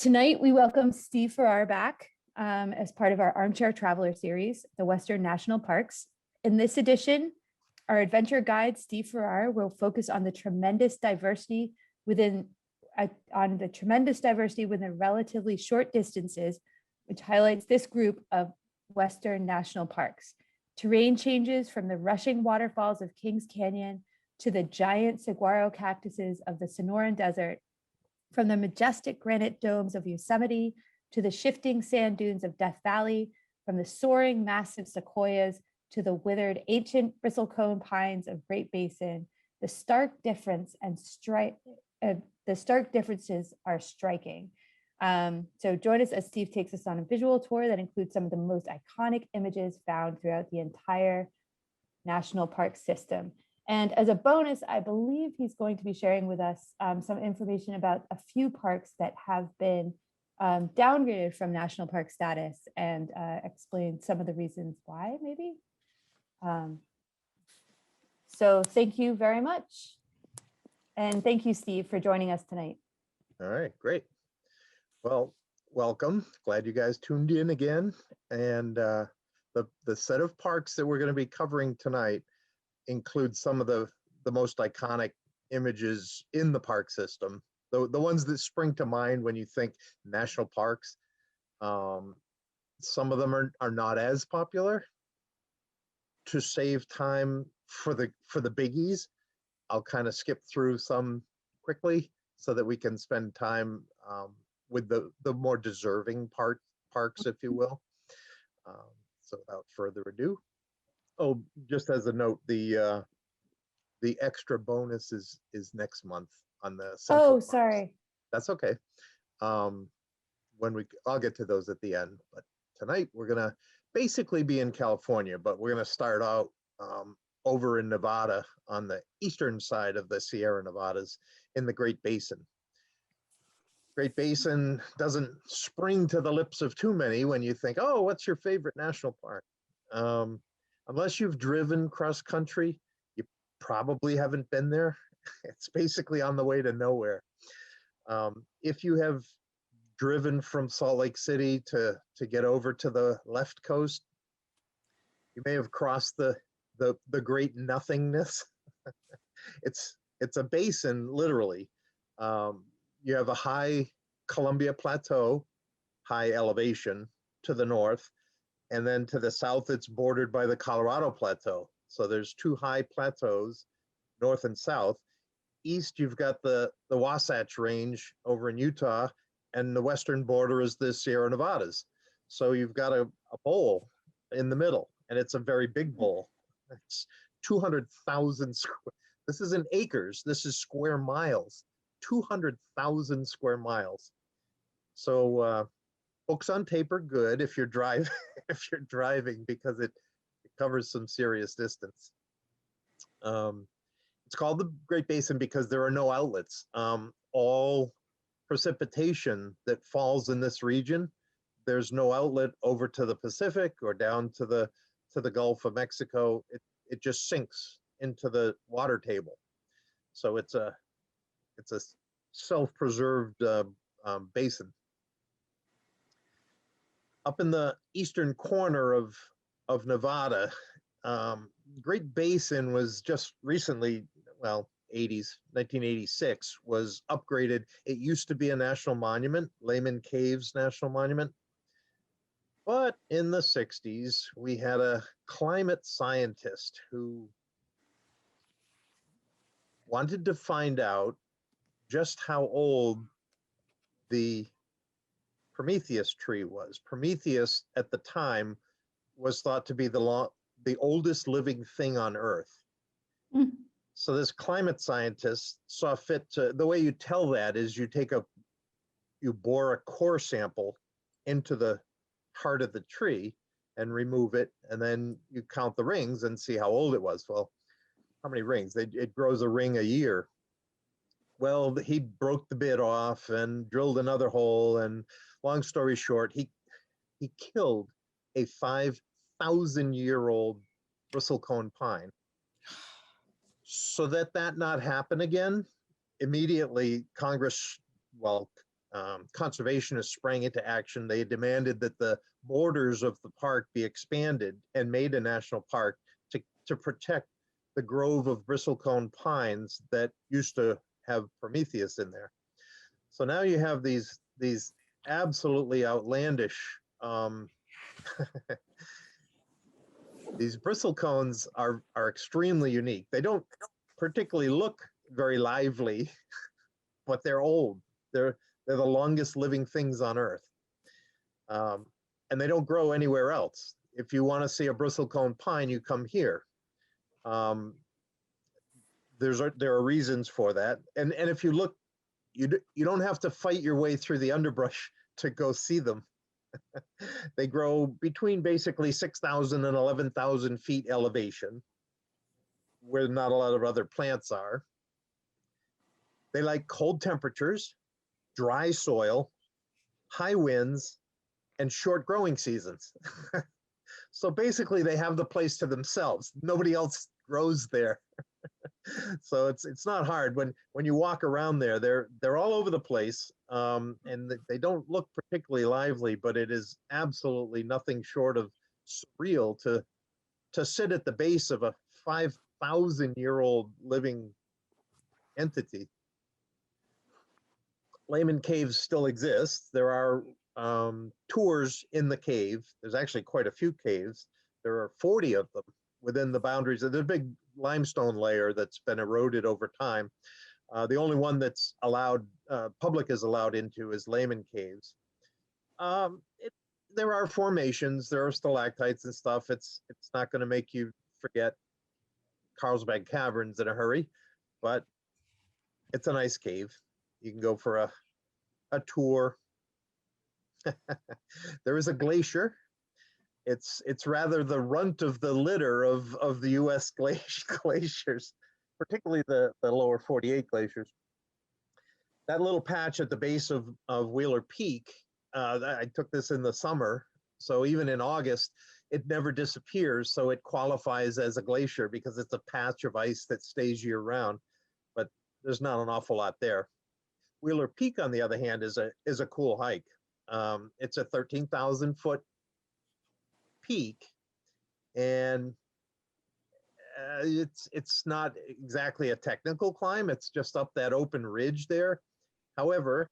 Tonight, we welcome Steve Farrar back as part of our Armchair Traveler series, the Western National Parks. In this edition, our adventure guide, Steve Farrar, will focus on the tremendous diversity within relatively short distances, which highlights this group of Western National Parks. Terrain changes from the rushing waterfalls of Kings Canyon to the giant saguaro cactuses of the Sonoran Desert, from the majestic granite domes of Yosemite to the shifting sand dunes of Death Valley, from the soaring massive sequoias to the withered ancient bristlecone pines of Great Basin, the stark differences are striking. So join us as Steve takes us on a visual tour that includes some of the most iconic images found throughout the entire national park system. And as a bonus, I believe he's going to be sharing with us some information about a few parks that have been downgraded from national park status and explain some of the reasons why, maybe. So thank you very much. And thank you, Steve, for joining us tonight. All right, great. Well, welcome. Glad you guys tuned in again. And the set of parks that we're going to be covering tonight include some of the most iconic images in the park system. The ones that spring to mind when you think national parks. Some of them are not as popular. To save time for the biggies, I'll kind of skip through some quickly so that we can spend time with the more deserving parks, if you will. So without further ado, oh, just as a note, the extra bonus is next month on the Central Parks. Sorry. That's okay. I'll get to those at the end. But tonight we're gonna basically be in California, but we're gonna start out over in Nevada on the eastern side of the Sierra Nevadas in the Great Basin. Great Basin doesn't spring to the lips of too many when you think, oh, what's your favorite national park? Unless you've driven cross country, you probably haven't been there. It's basically on the way to nowhere. If you have driven from Salt Lake City to get over to the left coast, you may have crossed the great nothingness. It's a basin, literally. You have a high Columbia Plateau, high elevation to the north, and then to the south, it's bordered by the Colorado Plateau. So there's two high plateaus, north and south. East, you've got the Wasatch Range over in Utah, and the western border is the Sierra Nevadas. So you've got a bowl in the middle, and it's a very big bowl. It's 200,000 square. This isn't acres, this is square miles. 200,000 square miles. So books on tape are good if you're driving, because it covers some serious distance. It's called the Great Basin because there are no outlets. All precipitation that falls in this region, there's no outlet over to the Pacific or down to the Gulf of Mexico. It just sinks into the water table. So it's a self-preserved basin. Up in the eastern corner of Nevada, Great Basin was just recently, 1986, was upgraded. It used to be a national monument, Lehman Caves National Monument. But in the 60s, we had a climate scientist who wanted to find out just how old the Prometheus tree was. Prometheus at the time was thought to be the oldest living thing on Earth. Mm. So this climate scientist saw fit to, the way you tell that is you bore a core sample into the heart of the tree and remove it, and then you count the rings and see how old it was. Well, how many rings? It grows a ring a year. Well, he broke the bit off and drilled another hole, and long story short, he killed a 5,000-year-old bristlecone pine. So that not happen again, immediately Congress, conservationists sprang into action. They demanded that the borders of the park be expanded and made a national park to protect the grove of bristlecone pines that used to have Prometheus in there. So now you have these absolutely outlandish these bristlecones are extremely unique. They don't particularly look very lively, but they're old. They're the longest living things on Earth. And they don't grow anywhere else. If you want to see a bristlecone pine, you come here. There are reasons for that. And if you look, you don't have to fight your way through the underbrush to go see them. They grow between basically 6,000 and 11,000 feet elevation, where not a lot of other plants are. They like cold temperatures, dry soil, high winds, and short growing seasons. So basically they have the place to themselves. Nobody else grows there. So it's not hard when you walk around there. They're all over the place, and they don't look particularly lively, but it is absolutely nothing short of surreal to sit at the base of a 5,000-year-old living entity. Lehman Caves still exists. There are tours in the cave. There's actually quite a few caves. There are 40 of them within the boundaries of the big limestone layer that's been eroded over time. The only one that's allowed, public is allowed into, is Lehman Caves. There are formations, there are stalactites and stuff. It's not going to make you forget Carlsbad Caverns in a hurry, but it's a nice cave. You can go for a tour. There is a glacier. It's rather the runt of the litter of the U.S. glaciers, particularly the lower 48 glaciers. That little patch at the base of Wheeler Peak, I took this in the summer, so even in August, it never disappears, so it qualifies as a glacier because it's a patch of ice that stays year-round, but there's not an awful lot there. Wheeler Peak, on the other hand, is a cool hike. It's a 13,000-foot peak, and it's not exactly a technical climb. It's just up that open ridge there. However,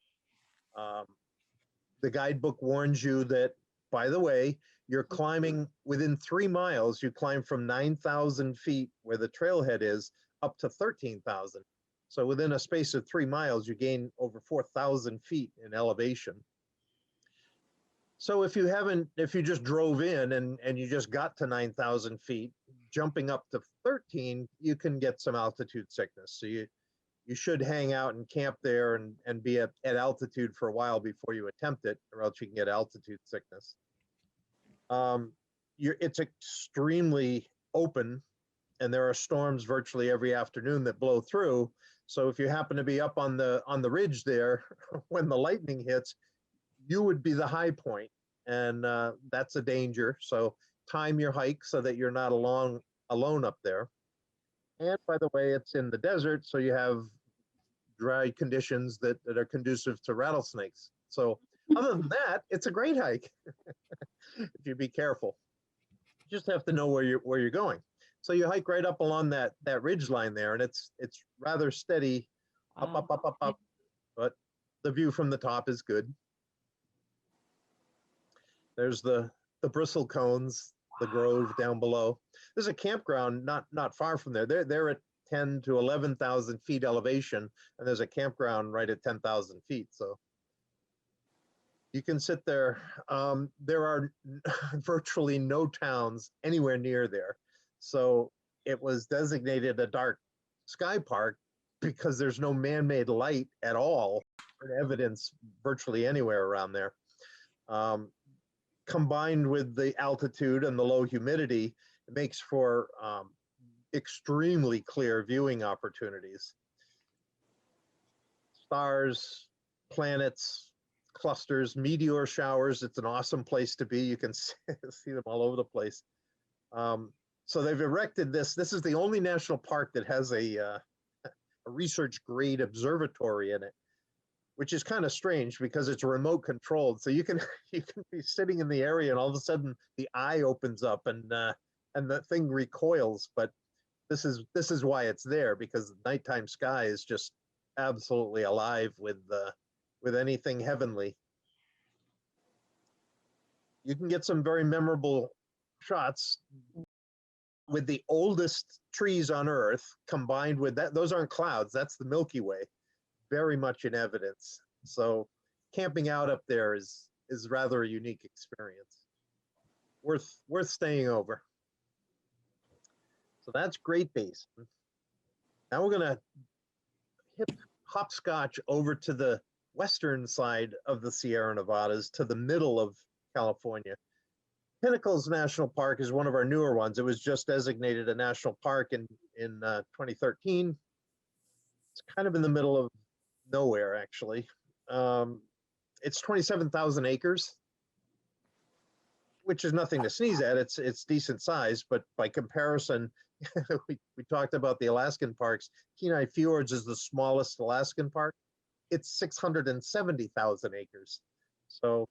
the guidebook warns you that, by the way, you're climbing within 3 miles. You climb from 9,000 feet where the trailhead is up to 13,000. So within a space of 3 miles, you gain over 4,000 feet in elevation. So if you just drove in and you just got to 9,000 feet, jumping up to 13, you can get some altitude sickness. So you should hang out and camp there and be at altitude for a while before you attempt it, or else you can get altitude sickness. It's extremely open, and there are storms virtually every afternoon that blow through. So if you happen to be up on the ridge there, when the lightning hits, you would be the high point, and that's a danger. So time your hike so that you're not alone up there. And by the way, it's in the desert, so you have dry conditions that are conducive to rattlesnakes. So other than that, it's a great hike if you be careful. You just have to know where you're going. So you hike right up along that ridge line there, and it's rather steady, up, but the view from the top is good. There's the bristlecones, the grove down below. There's a campground not far from there. They're at 10 to 11,000 feet elevation, and there's a campground right at 10,000 feet. So you can sit there. There are virtually no towns anywhere near there. So it was designated a dark sky park because there's no man-made light at all for evidence virtually anywhere around there. Combined with the altitude and the low humidity, it makes for extremely clear viewing opportunities. Stars, planets, clusters, meteor showers. It's an awesome place to be. You can see them all over the place. So they've erected this. This is the only national park that has a research grade observatory in it, which is kind of strange because it's remote controlled. So you can you can be sitting in the area and all of a sudden the eye opens up and the thing recoils. But this is why it's there, because the nighttime sky is just absolutely alive with anything heavenly. You can get some very memorable shots with the oldest trees on Earth combined with that. Those aren't clouds, that's the Milky Way, very much in evidence. So camping out up there is rather a unique experience. Worth staying over. So that's Great Basin. Now we're gonna hopscotch over to the western side of the Sierra Nevadas, to the middle of California. Pinnacles National Park is one of our newer ones. It was just designated a national park in 2013. It's kind of in the middle of nowhere, actually. It's 27,000 acres, which is nothing to sneeze at. It's decent size, but by comparison, we talked about the Alaskan parks. Kenai Fjords is the smallest Alaskan park. It's 670,000 acres. So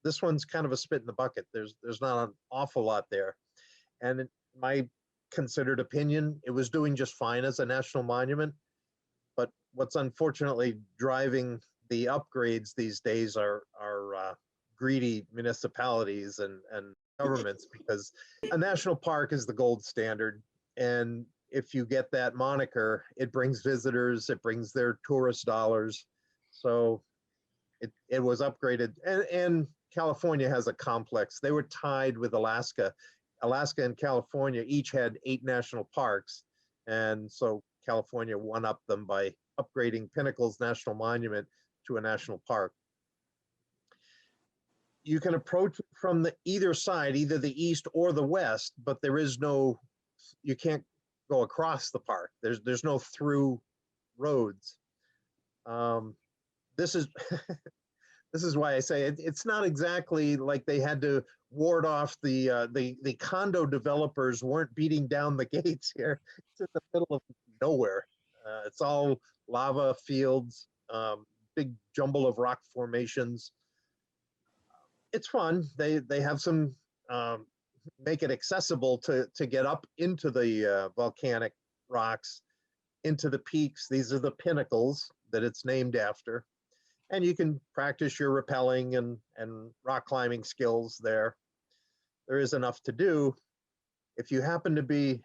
this one's kind of a spit in the bucket. There's not an awful lot there. And in my considered opinion, it was doing just fine as a national monument. But what's unfortunately driving the upgrades these days are greedy municipalities and governments, because a national park is the gold standard. And if you get that moniker, it brings visitors, it brings their tourist dollars. So it was upgraded. And California has a complex. They were tied with Alaska. Alaska and California each had 8 national parks. And so California one-upped them by upgrading Pinnacles National Monument to a national park. You can approach from either side, either the east or the west, but there is no, you can't go across the park. There's no through roads. This is this is why I say it's not exactly like they had to ward off the condo developers weren't beating down the gates here. It's in the middle of nowhere. It's all lava fields, big jumble of rock formations. It's fun. They have some make it accessible to get up into the volcanic rocks, into the peaks. These are the pinnacles that it's named after. And you can practice your rappelling and rock climbing skills there. There is enough to do. If you happen to be,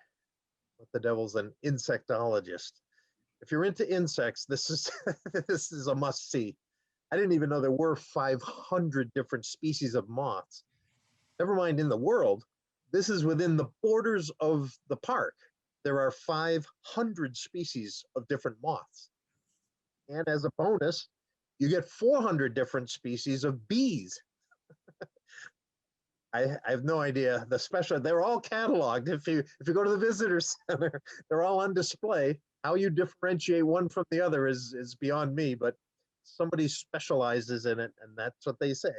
what the devil's an insectologist, if you're into insects, this is this is a must see. I didn't even know there were 500 different species of moths. Never mind in the world. This is within the borders of the park. There are 500 species of different moths. And as a bonus, you get 400 different species of bees. I have no idea. They're all cataloged. If you go to the visitor center, they're all on display. How you differentiate one from the other is beyond me, but somebody specializes in it, and that's what they say.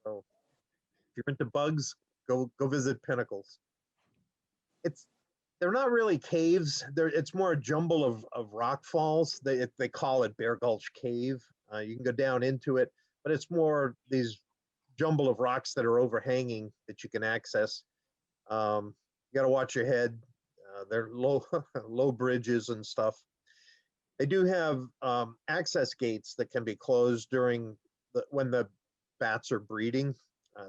So if you're into bugs, go visit Pinnacles. They're not really caves. It's more a jumble of rock falls. They call it Bear Gulch Cave. You can go down into it, but it's more these jumble of rocks that are overhanging that you can access. You got to watch your head. They're low bridges and stuff. They do have access gates that can be closed during when the bats are breeding.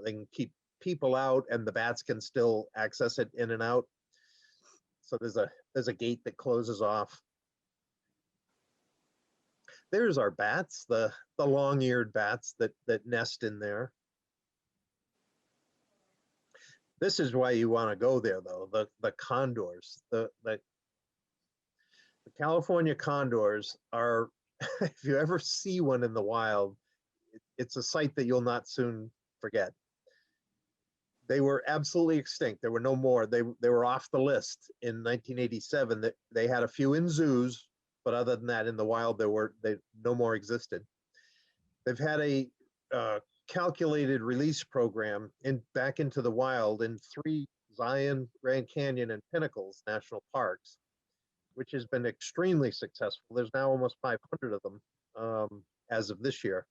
They can keep people out, and the bats can still access it in and out. So there's a gate that closes off. There's our bats, the long-eared bats that nest in there. This is why you want to go there, though. The condors, the California condors are, if you ever see one in the wild, it's a sight that you'll not soon forget. They were absolutely extinct. There were no more. They were off the list in 1987. That they had a few in zoos, but other than that, in the wild, they no more existed. They've had a calculated release program back into the wild in 3 Zion, Grand Canyon, and Pinnacles national parks, which has been extremely successful. There's now almost 500 of them. as of this year.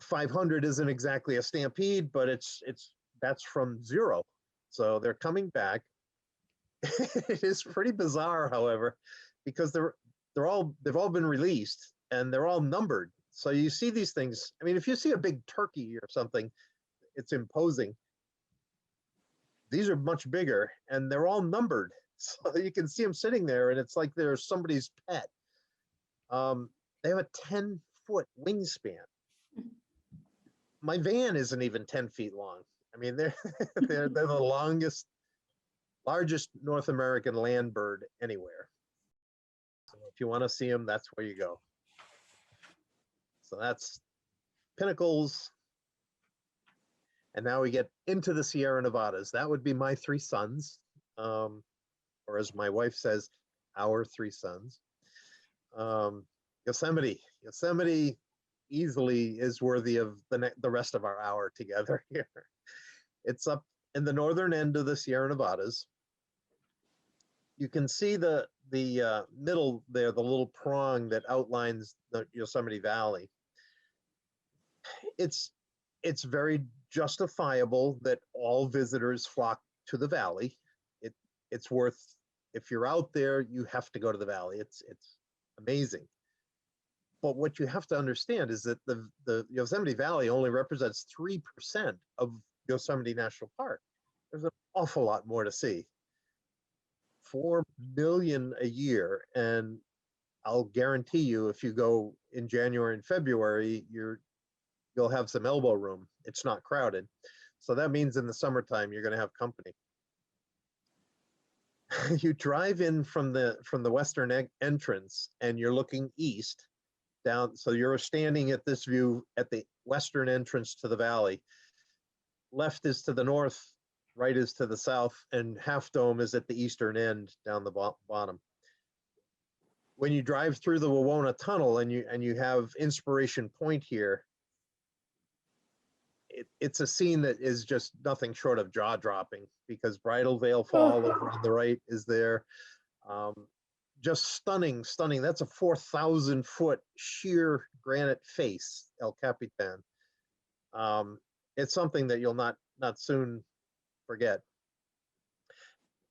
500 isn't exactly a stampede, but that's from zero. So they're coming back. It is pretty bizarre, however, because they've all been released and they're all numbered. So you see these things. I mean, if you see a big turkey or something, it's imposing. These are much bigger and they're all numbered. So you can see them sitting there and it's like they're somebody's pet. They have a 10-foot wingspan. My van isn't even 10 feet long. I mean, they're the largest North American land bird anywhere. So if you want to see them, that's where you go. So that's pinnacles. And now we get into the Sierra Nevadas. That would be my three sons, or as my wife says, our three sons. Yosemite easily is worthy of the rest of our hour together here. It's up in the northern end of the Sierra Nevadas. You can see the middle there, the little prong that outlines the Yosemite Valley. It's very justifiable that all visitors flock to the valley. It's worth, if you're out there, you have to go to the valley. It's amazing. But what you have to understand is that the Yosemite Valley only represents 3% of Yosemite National Park. There's an awful lot more to see. 4 million a year, and I'll guarantee you, if you go in January and February, you'll have some elbow room. It's not crowded. So that means in the summertime, you're going to have company. You drive in from the western entrance and you're looking east down. So you're standing at this view at the western entrance to the valley. Left is to the north, right is to the south, and Half Dome is at the eastern end down the bottom. When you drive through the Wawona Tunnel and you have Inspiration Point here, it's a scene that is just nothing short of jaw-dropping, because Bridal Veil Fall over on the right is there. Just stunning. That's a 4,000-foot sheer granite face, El Capitan. It's something that you'll not soon forget.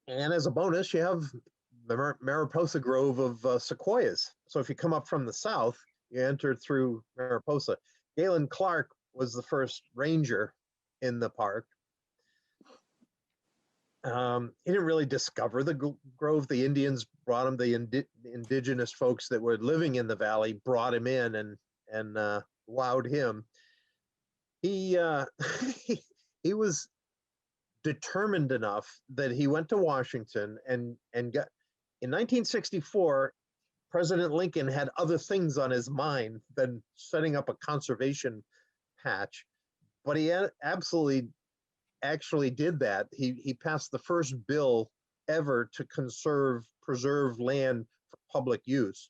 And as a bonus, you have the Mariposa Grove of sequoias. So if you come up from the south, you enter through Mariposa. Galen Clark was the first ranger in the park. He didn't really discover the grove. The Indians brought him, the indigenous folks that were living in the valley brought him in and wowed him. He he was determined enough that he went to Washington and got, in 1964, President Lincoln had other things on his mind than setting up a conservation patch, but he absolutely actually did that. He passed the first bill ever to preserve land for public use.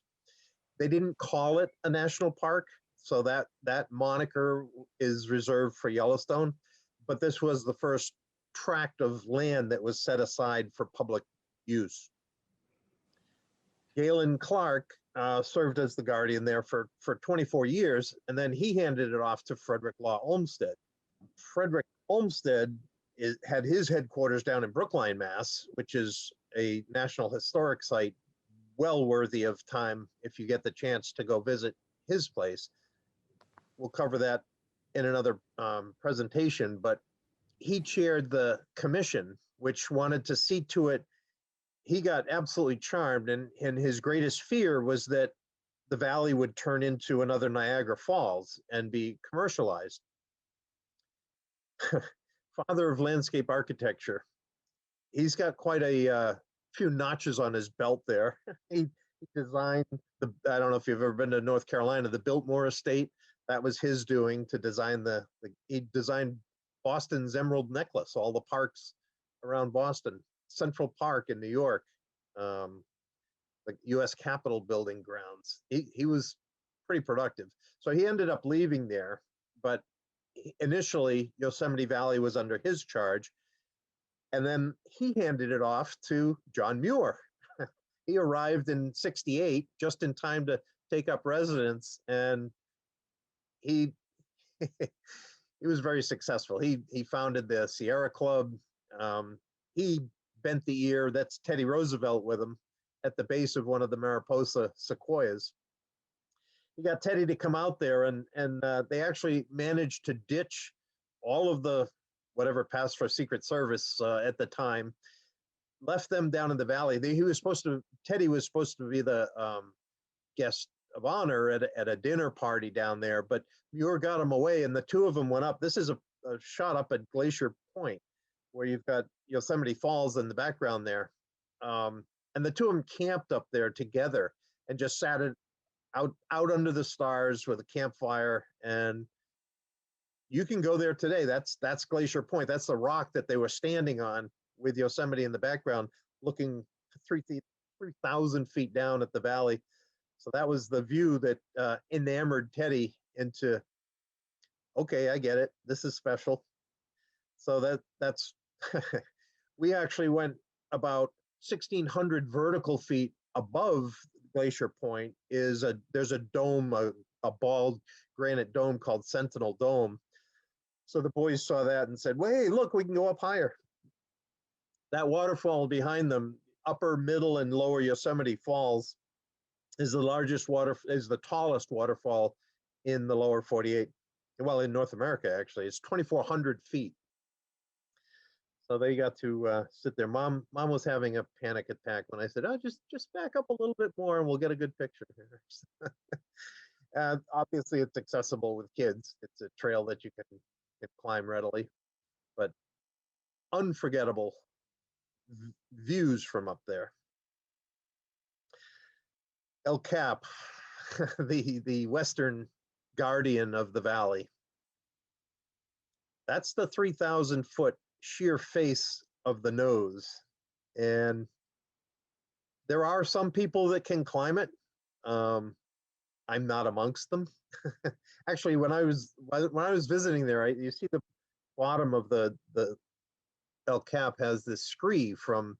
They didn't call it a national park, so that moniker is reserved for Yellowstone, but this was the first tract of land that was set aside for public use. Galen Clark served as the guardian there for 24 years, and then he handed it off to Frederick Law Olmsted. Frederick Olmsted had his headquarters down in Brookline, Mass., which is a National Historic Site, well worthy of time if you get the chance to go visit his place. We'll cover that in another presentation, but he chaired the commission, which wanted to see to it. He got absolutely charmed, and his greatest fear was that the valley would turn into another Niagara Falls and be commercialized. Father of landscape architecture. He's got quite a few notches on his belt there. He designed I don't know if you've ever been to North Carolina, the Biltmore Estate. That was his doing, to design he designed Boston's Emerald Necklace, all the parks around Boston, Central Park in New York, the U.S. Capitol building grounds. He was pretty productive. So he ended up leaving there, but initially Yosemite Valley was under his charge, and then he handed it off to John Muir. He arrived in '68 just in time to take up residence, and he he was very successful. He founded the Sierra Club. He bent the ear. That's Teddy Roosevelt with him at the base of one of the Mariposa sequoias. He got Teddy to come out there, and they actually managed to ditch all of the whatever passed for Secret Service at the time, left them down in the valley. Teddy was supposed to be the guest of honor at a dinner party down there, but Muir got him away, and the two of them went up. This is a shot up at Glacier Point, where you've got Yosemite Falls in the background there. And the two of them camped up there together and just sat out under the stars with a campfire. And you can go there today. That's Glacier Point. That's the rock that they were standing on with Yosemite in the background, looking 3,000 feet down at the valley. So that was the view that enamored Teddy into, okay, I get it. This is special. So that's we actually went about 1,600 vertical feet above Glacier Point. There's a dome, a bald granite dome called Sentinel Dome. So the boys saw that and said, "Well, hey, look, we can go up higher." That waterfall behind them, upper, middle, and lower Yosemite Falls, is the tallest waterfall in the lower 48. Well, in North America, actually. It's 2,400 feet. So they got to sit there. Mom was having a panic attack when I said, "Oh, just back up a little bit more and we'll get a good picture here." And obviously, it's accessible with kids. It's a trail that you can climb readily, but unforgettable views from up there. El Cap, the western guardian of the valley. That's the 3,000-foot sheer face of the nose. And there are some people that can climb it. I'm not amongst them. Actually, when I was visiting there, you see the bottom of the El Cap has this scree from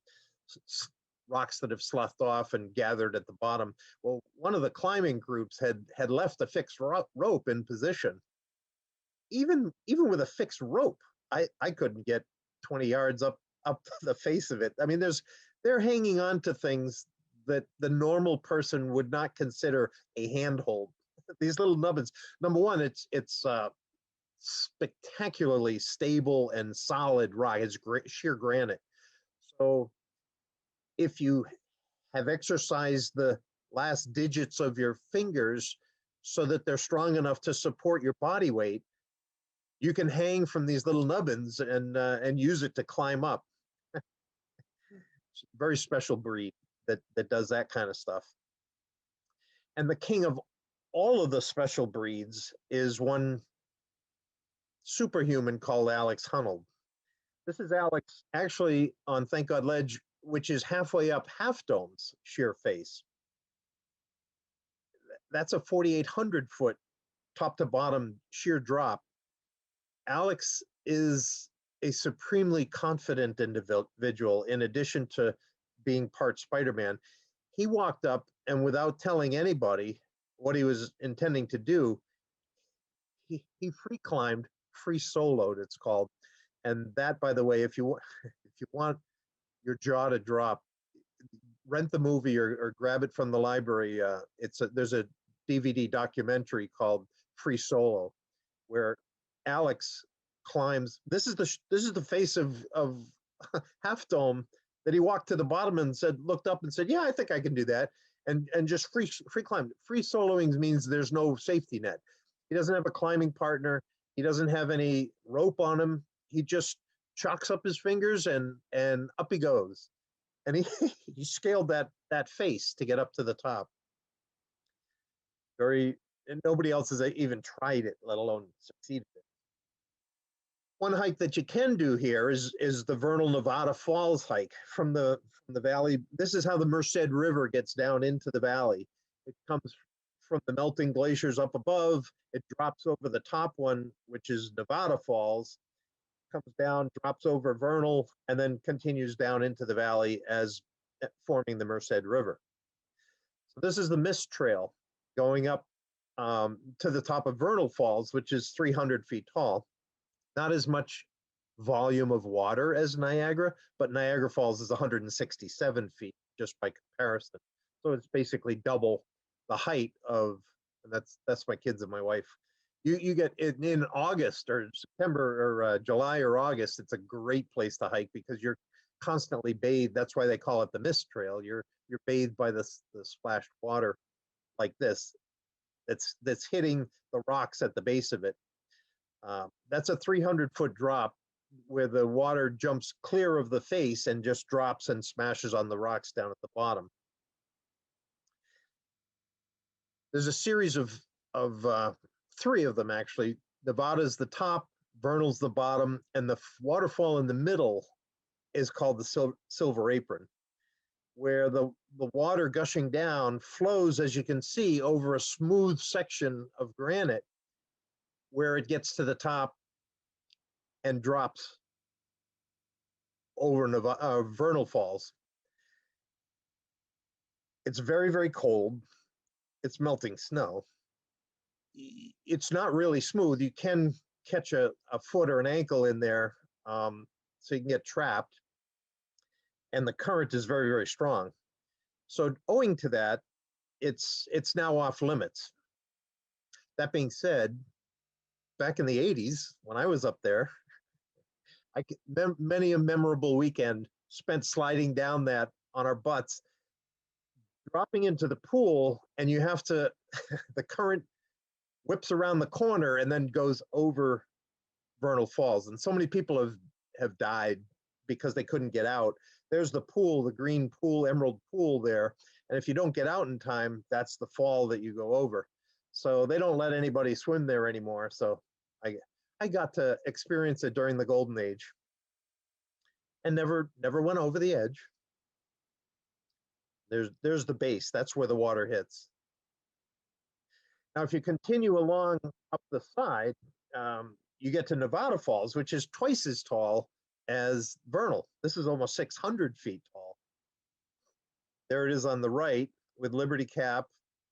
rocks that have sloughed off and gathered at the bottom. Well, one of the climbing groups had left a fixed rope in position. Even with a fixed rope, I couldn't get 20 yards up the face of it. I mean, they're hanging on to things that the normal person would not consider a handhold. These little nubbins. Number one, it's spectacularly stable and solid rock. It's sheer granite. So if you have exercised the last digits of your fingers so that they're strong enough to support your body weight, you can hang from these little nubbins and use it to climb up. It's a very special breed that does that kind of stuff. And the king of all of the special breeds is one superhuman called Alex Honnold. This is Alex actually on Thank God Ledge, which is halfway up Half Dome's sheer face. That's a 4,800-foot top to bottom sheer drop. Alex is a supremely confident individual, in addition to being part Spider-Man. He walked up, and without telling anybody what he was intending to do, he free climbed, free soloed, it's called. And that, by the way, if you want your jaw to drop, rent the movie or grab it from the library. There's a DVD documentary called Free Solo, where Alex climbs. This is the face of Half Dome that he walked to the bottom and looked up and said, "Yeah, I think I can do that," and just free climbed. Free soloing means there's no safety net. He doesn't have a climbing partner. He doesn't have any rope on him. He just chalks up his fingers and up he goes. And he scaled that face to get up to the top. And nobody else has even tried it, let alone succeeded. One hike that you can do here is the Vernal Nevada Falls hike from the valley. This is how the Merced River gets down into the valley. It comes from the melting glaciers up above. It drops over the top one, which is Nevada Falls, comes down, drops over Vernal, and then continues down into the valley as forming the Merced River. So this is the Mist Trail. going up to the top of Vernal Falls, which is 300 feet tall. Not as much volume of water as Niagara, but Niagara Falls is 167 feet just by comparison. So it's basically double the height of, and that's my kids and my wife. You get in August or September or July or August, it's a great place to hike because you're constantly bathed. That's why they call it the mist trail. You're bathed by the splashed water like this. That's hitting the rocks at the base of it. That's a 300-foot drop where the water jumps clear of the face and just drops and smashes on the rocks down at the bottom. There's a series of three of them actually. Nevada's the top, Vernal's the bottom, and the waterfall in the middle is called the Silver Apron, where the water gushing down flows, as you can see, over a smooth section of granite where it gets to the top and drops over Vernal Falls. It's very, very cold. It's melting snow. It's not really smooth. You can catch a foot or an ankle in there, so you can get trapped. And the current is very, very strong. So owing to that, it's now off limits. That being said, back in the 80s, when I was up there, many a memorable weekend spent sliding down that on our butts, dropping into the pool, and you have to, the current whips around the corner and then goes over Vernal Falls. And so many people have died because they couldn't get out. There's the pool, the green pool, emerald pool there. And if you don't get out in time, that's the fall that you go over. So they don't let anybody swim there anymore. So I got to experience it during the golden age and never went over the edge. There's the base. That's where the water hits. Now, if you continue along up the side, you get to Nevada Falls, which is twice as tall as Vernal. This is almost 600 feet tall. There it is on the right with Liberty Cap,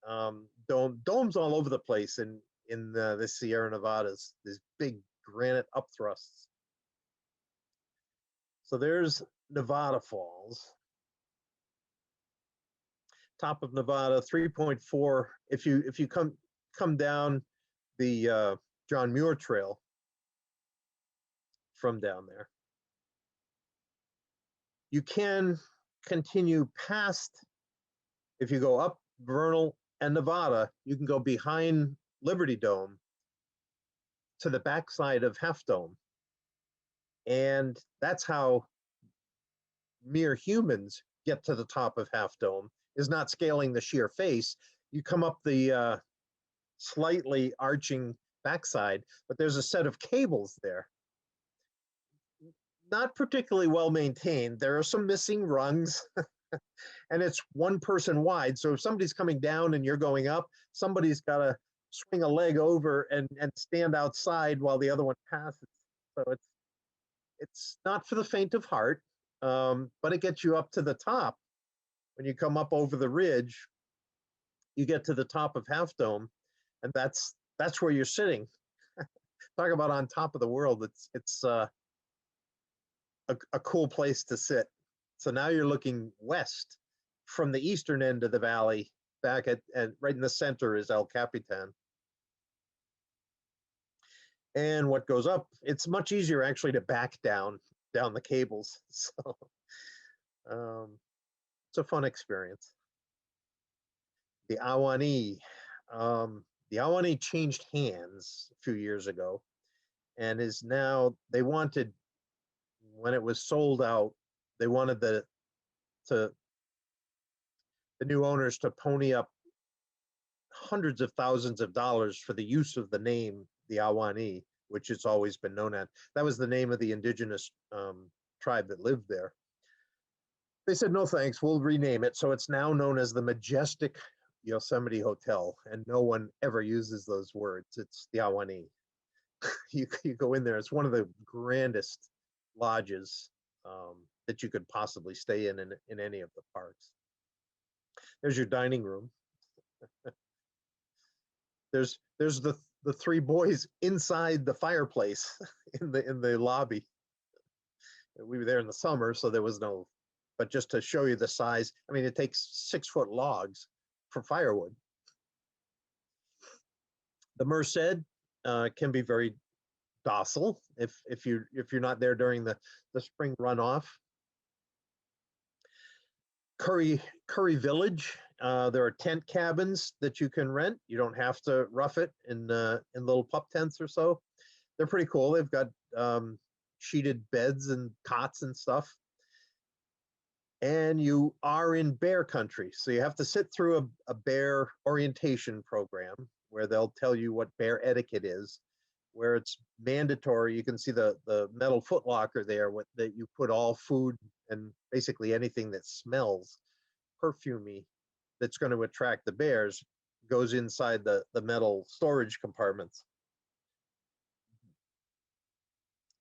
domes all over the place in the Sierra Nevadas, these big granite upthrusts. So there's Nevada Falls. Top of Nevada, 3.4. If you come down the John Muir Trail from down there, you can continue past. If you go up Vernal and Nevada, you can go behind Liberty Dome to the backside of Half Dome, and that's how mere humans get to the top of Half Dome, is not scaling the sheer face. You come up the slightly arching backside, but there's a set of cables there. Not particularly well maintained. There are some missing rungs, and it's one person wide. So if somebody's coming down and you're going up, somebody's got to swing a leg over and stand outside while the other one passes. So it's not for the faint of heart, but it gets you up to the top. When you come up over the ridge, you get to the top of Half Dome, and that's where you're sitting. Talk about on top of the world. It's a cool place to sit. So now you're looking west from the eastern end of the valley. Back at right in the center is El Capitan. And what goes up, it's much easier actually to back down the cables. So it's a fun experience. The Ahwahnee. The Ahwahnee changed hands a few years ago and is now, they wanted, when it was sold out, they wanted the new owners to pony up hundreds of thousands of dollars for the use of the name, the Ahwahnee, which it's always been known as. That was the name of the indigenous tribe that lived there. They said, no thanks, we'll rename it. So it's now known as the Majestic Yosemite Hotel, and no one ever uses those words. It's the Ahwahnee. You go in there, it's one of the grandest lodges that you could possibly stay in any of the parks. There's your dining room. There's the three boys inside the fireplace in the lobby. We were there in the summer, so there was no, but just to show you the size, I mean, it takes 6-foot logs for firewood. The Merced can be very docile if you're not there during the spring runoff. Curry Village, there are tent cabins that you can rent. You don't have to rough it in little pup tents or so. They're pretty cool. They've got sheeted beds and cots and stuff. And you are in bear country, so you have to sit through a bear orientation program where they'll tell you what bear etiquette is, where it's mandatory. You can see the metal footlocker there that you put all food and basically anything that smells perfumey that's going to attract the bears goes inside the metal storage compartments.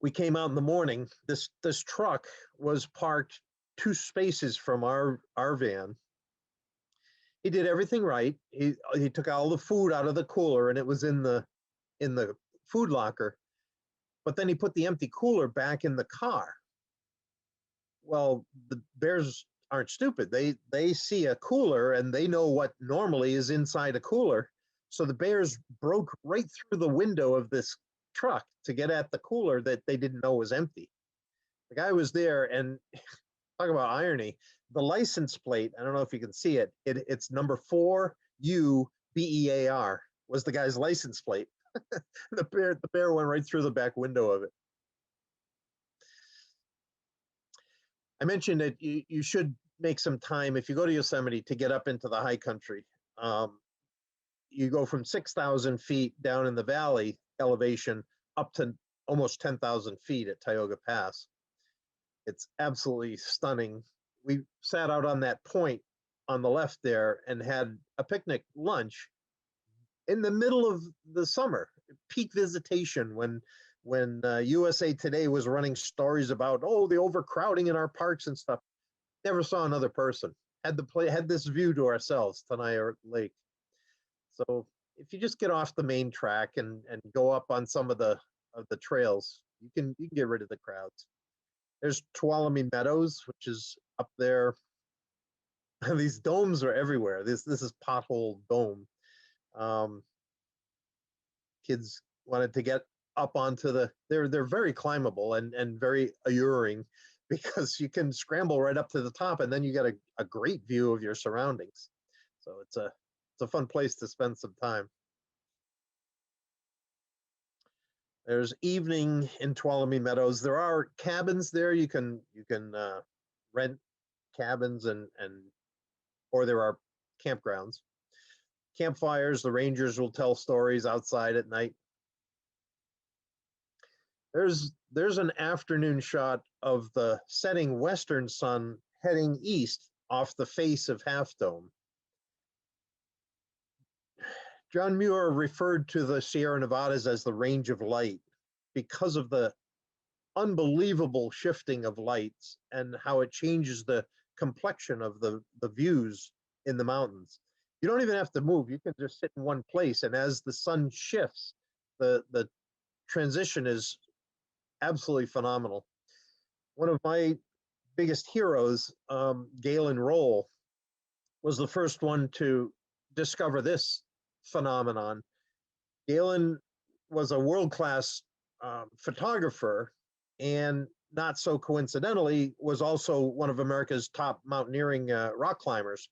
We came out in the morning. This truck was parked 2 spaces from our van. He did everything right. He took all the food out of the cooler and it was in the food locker, but then he put the empty cooler back in the car. Well, the bears aren't stupid. They see a cooler and they know what normally is inside a cooler. So the bears broke right through the window of this truck to get at the cooler that they didn't know was empty. The guy was there, and talk about irony. The license plate, I don't know if you can see it, it's number 4UBEAR was the guy's license plate. The bear went right through the back window of it. I mentioned that you should make some time if you go to Yosemite to get up into the high country. You go from 6,000 feet down in the valley elevation up to almost 10,000 feet at Tioga Pass. It's absolutely stunning. We sat out on that point on the left there and had a picnic lunch in the middle of the summer, peak visitation, when USA Today was running stories about, oh, the overcrowding in our parks and stuff. Never saw another person. Had this view to ourselves, Tenaya Lake. So if you just get off the main track and go up on some of the trails, you can get rid of the crowds. There's Tuolumne Meadows, which is up there. These domes are everywhere. This is Pothole Dome. Kids wanted to get up onto they're very climbable and very alluring because you can scramble right up to the top and then you get a great view of your surroundings. So it's a fun place to spend some time. There's evening in Tuolumne Meadows. There are cabins there. You can rent cabins or there are campgrounds. Campfires, the rangers will tell stories outside at night. There's an afternoon shot of the setting western sun heading east off the face of Half Dome. John Muir referred to the Sierra Nevadas as the range of light because of the unbelievable shifting of lights and how it changes the complexion of the views in the mountains. You don't even have to move. You can just sit in one place, and as the sun shifts, the transition is absolutely phenomenal. One of my biggest heroes, Galen Roll, was the first one to discover this phenomenon. Galen was a world-class photographer, and not so coincidentally was also one of America's top mountaineering rock climbers,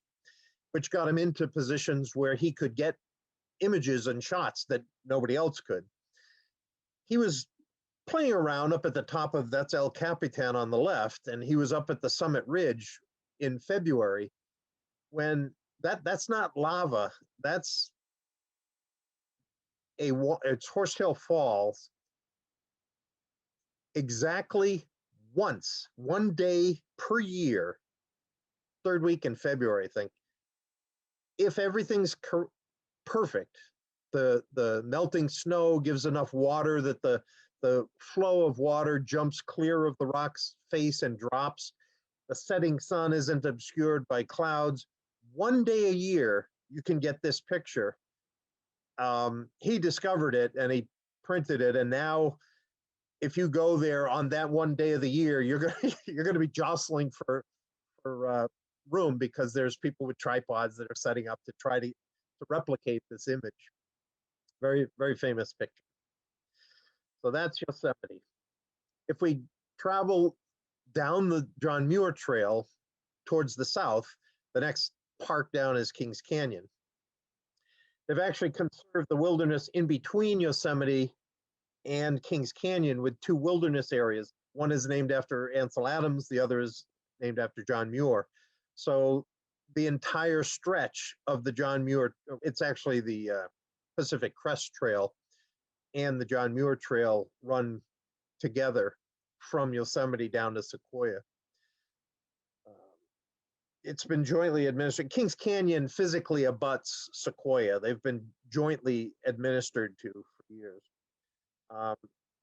which got him into positions where he could get images and shots that nobody else could. He was playing around up at the top of, that's El Capitan on the left, and he was up at the summit ridge in February when that's not lava, that's it's Horsetail Falls. Exactly one day per year, third week in February, I think, if everything's perfect, the melting snow gives enough water that the flow of water jumps clear of the rock's face and drops. The setting sun isn't obscured by clouds. One day a year, you can get this picture. he discovered it and he printed it. And now if you go there on that one day of the year, you're going you're going to be jostling for room because there's people with tripods that are setting up to try to replicate this image. Very, very famous picture. So that's Yosemite. If we travel down the John Muir Trail towards the south, the next park down is Kings Canyon. They've actually conserved the wilderness in between Yosemite and Kings Canyon with two wilderness areas. One is named after Ansel Adams, the other is named after John Muir. So the entire stretch of the John Muir, it's actually the Pacific Crest Trail and the John Muir Trail run together from Yosemite down to Sequoia. It's been jointly administered. Kings Canyon physically abuts Sequoia. They've been jointly administered to for years.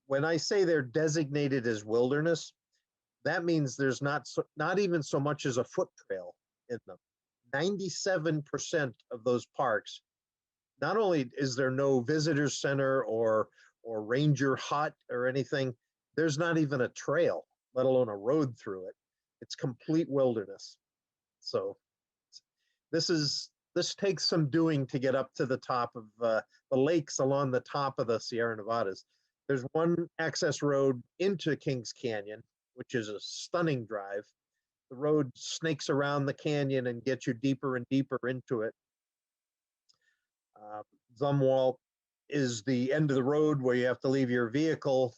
When I say they're designated as wilderness, that means there's not even so much as a foot trail in them. 97% of those parks, not only is there no visitor center or ranger hut or anything, there's not even a trail, let alone a road through it. It's complete wilderness. So this takes some doing to get up to the top of the lakes along the top of the Sierra Nevadas. There's one access road into Kings Canyon, which is a stunning drive. The road snakes around the canyon and gets you deeper and deeper into it. Zumwalt is the end of the road where you have to leave your vehicle,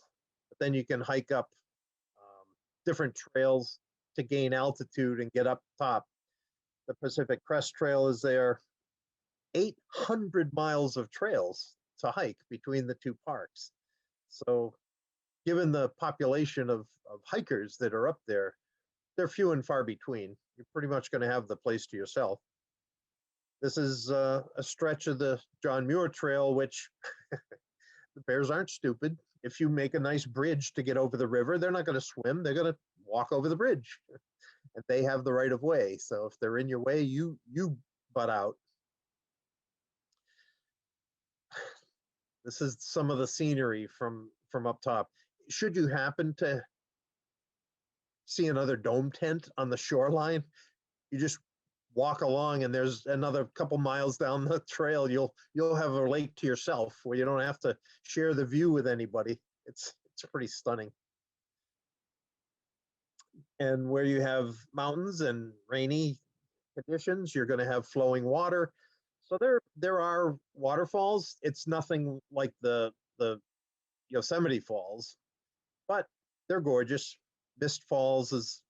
but then you can hike up different trails to gain altitude and get up top. The Pacific Crest Trail is there. 800 miles of trails to hike between the two parks. So given the population of hikers that are up there, they're few and far between. You're pretty much going to have the place to yourself. This is a stretch of the John Muir Trail, which the bears aren't stupid. If you make a nice bridge to get over the river, they're not going to swim. They're going to walk over the bridge. And they have the right of way. So if they're in your way, you butt out. This is some of the scenery from up top. Should you happen to see another dome tent on the shoreline, you just walk along and there's another couple miles down the trail, you'll have a lake to yourself where you don't have to share the view with anybody. It's pretty stunning. And where you have mountains and rainy conditions, you're going to have flowing water. So there are waterfalls. It's nothing like the Yosemite Falls, but they're gorgeous. Mist Falls is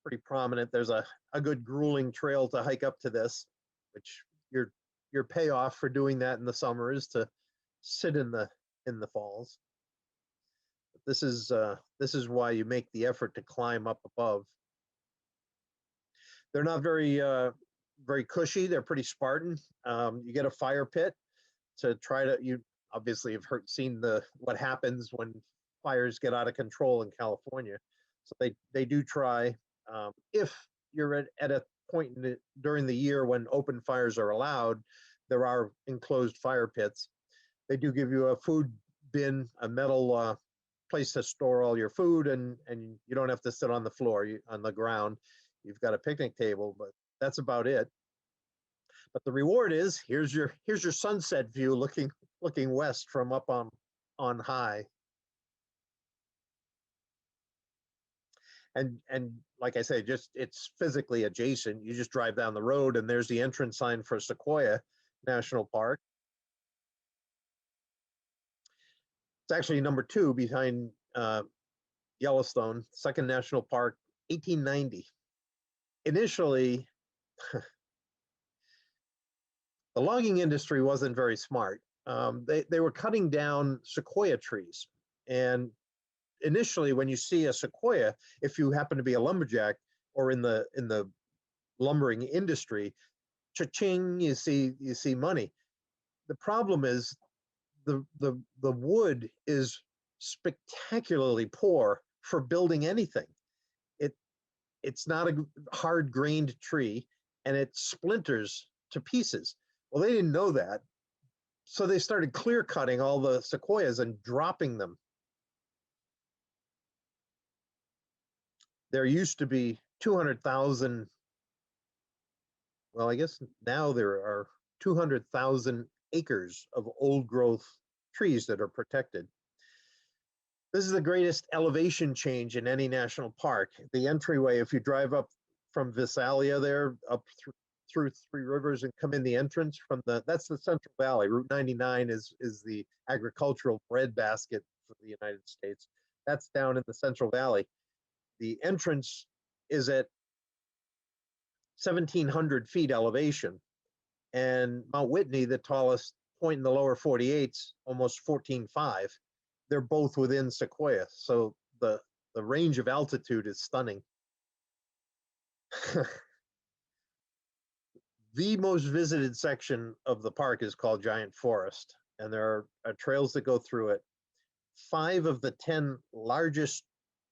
pretty prominent. There's a good grueling trail to hike up to this, which your payoff for doing that in the summer is to sit in the falls. This is why you make the effort to climb up above. They're not very cushy. They're pretty Spartan. You get a fire pit to try to. You obviously have seen what happens when fires get out of control in California. So they do try. If you're at a point during the year when open fires are allowed, there are enclosed fire pits. They do give you a food bin, a metal place to store all your food, and you don't have to sit on the floor, on the ground. You've got a picnic table, but that's about it. But the reward is here's your sunset view looking west from up on high. And like I say, it's physically adjacent. You just drive down the road and there's the entrance sign for Sequoia National Park. It's actually number 2 behind Yellowstone, second national park, 1890. Initially, the logging industry wasn't very smart. They were cutting down sequoia trees. And initially, when you see a sequoia, if you happen to be a lumberjack or in the lumbering industry, cha-ching, you see money. The problem is the wood is spectacularly poor for building anything. It's not a hard grained tree and it splinters to pieces. Well, they didn't know that. So they started clear cutting all the sequoias and dropping them. There used to be 200,000, well, I guess now there are 200,000 acres of old growth trees that are protected. This is the greatest elevation change in any national park. The entryway, if you drive up from Visalia there, up through Three Rivers and come in the entrance from that's the Central Valley. Route 99 is the agricultural breadbasket for the United States. That's down in the Central Valley. The entrance is at 1,700 feet elevation, and Mount Whitney, the tallest point in the lower 48's, almost 14.5. They're both within Sequoia, so the range of altitude is stunning. The most visited section of the park is called Giant Forest, and there are trails that go through it. 5 of the 10 largest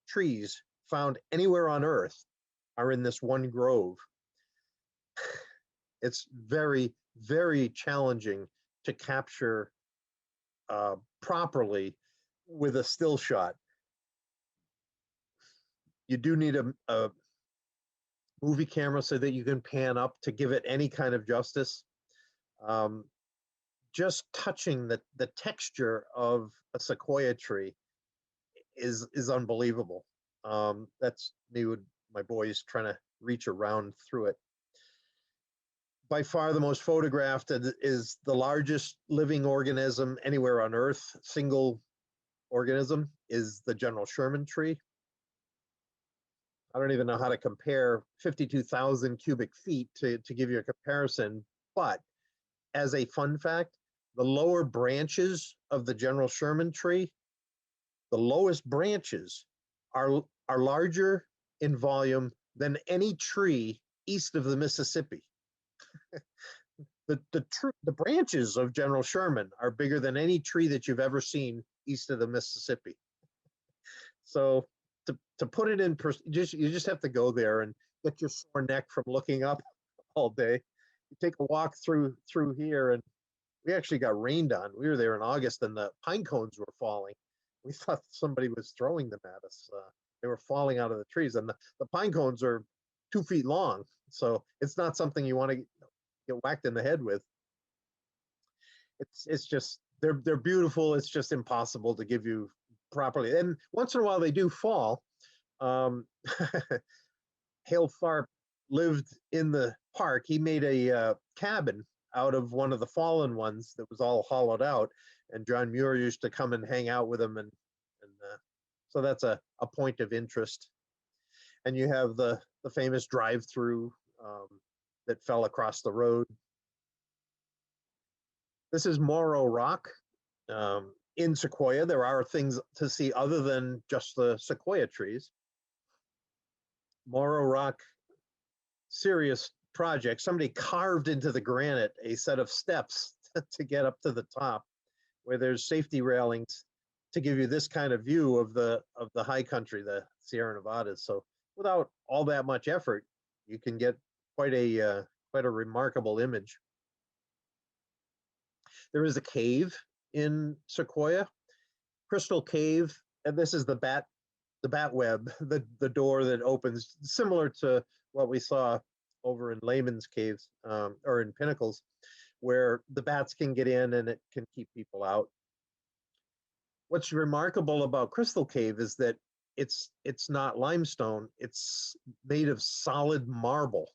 trees found anywhere on Earth are in this one grove. It's very, very challenging to capture properly with a still shot. You do need a movie camera so that you can pan up to give it any kind of justice. Just touching the texture of a sequoia tree is unbelievable. That's me with my boys trying to reach around through it. By far the most photographed is the largest living organism anywhere on Earth, single organism, is the General Sherman tree. I don't even know how to compare 52,000 cubic feet to give you a comparison, but as a fun fact, the lower branches of the General Sherman tree, the lowest branches are larger in volume than any tree east of the Mississippi. The branches of General Sherman are bigger than any tree that you've ever seen east of the Mississippi. So to put it in, you just have to go there and get your sore neck from looking up all day. You take a walk through here, and we actually got rained on. We were there in August, and the pine cones were falling. We thought somebody was throwing them at us. They were falling out of the trees, and the pine cones are 2 feet long, so it's not something you want to get whacked in the head with. It's just they're beautiful. It's just impossible to give you properly. And once in a while they do fall. Hale Tharp lived in the park. He made a cabin out of one of the fallen ones that was all hollowed out, and John Muir used to come and hang out with him, and so that's a point of interest. And you have the famous drive-through that fell across the road. This is Morro Rock. In Sequoia, there are things to see other than just the sequoia trees. Morro Rock, serious project. Somebody carved into the granite a set of steps to get up to the top, where there's safety railings to give you this kind of view of the high country, the Sierra Nevadas. So without all that much effort, you can get quite a remarkable image. There is a cave in Sequoia, Crystal Cave, and this is the bat web, the door that opens, similar to what we saw over in Layman's Caves, or in Pinnacles, where the bats can get in and it can keep people out. What's remarkable about Crystal Cave is that it's not limestone, it's made of solid marble.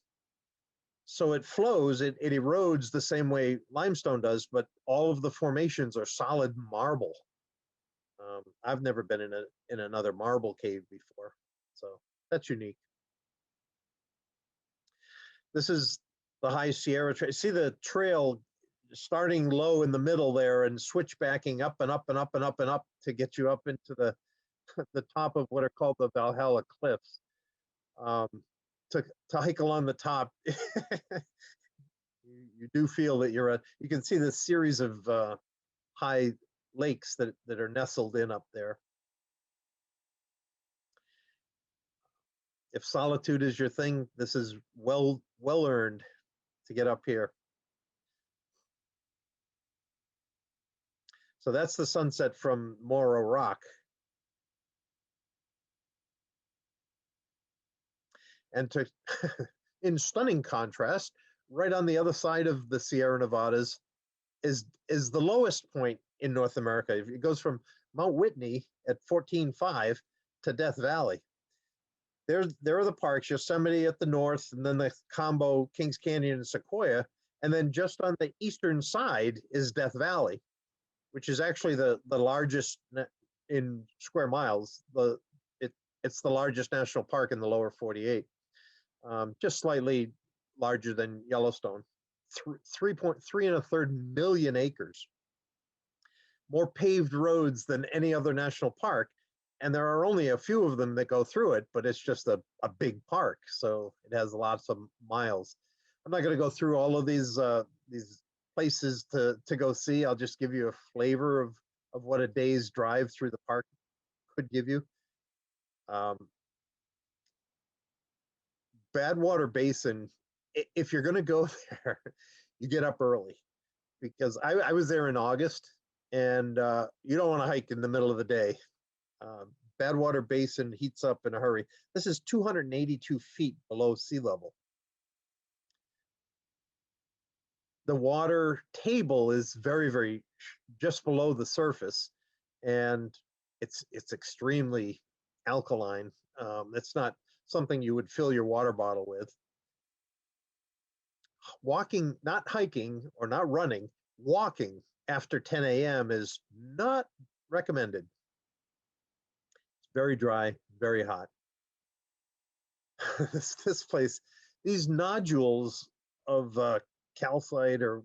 So it flows, it erodes the same way limestone does, but all of the formations are solid marble. I've never been in another marble cave before, so that's unique. This is the High Sierra Trail. See the trail starting low in the middle there and switchbacking up and up and up and up and up to get you up into the top of what are called the Valhalla Cliffs. To hike along the top, you do feel that you can see the series of high lakes that are nestled in up there. If solitude is your thing, this is well earned to get up here. So that's the sunset from Morro Rock. And to, in stunning contrast, right on the other side of the Sierra Nevadas is the lowest point in North America. It goes from Mount Whitney at 14.5 to Death Valley. There are the parks, Yosemite at the north, and then the combo Kings Canyon and Sequoia. And then just on the eastern side is Death Valley, which is actually the largest in square miles. It's the largest national park in the lower 48, just slightly larger than Yellowstone. 3.3 million acres, more paved roads than any other national park. And there are only a few of them that go through it, but it's just a big park. So it has lots of miles. I'm not going to go through all of these places to go see. I'll just give you a flavor of what a day's drive through the park could give you. Badwater Basin, if you're going to go there, you get up early, because I was there in August, and you don't want to hike in the middle of the day. Badwater Basin heats up in a hurry. This is 282 feet below sea level. The water table is very, very just below the surface, and it's extremely alkaline. It's not something you would fill your water bottle with. Walking, not hiking or not running, walking after 10 a.m. is not recommended. It's very dry, very hot. this place, these nodules of calcite, or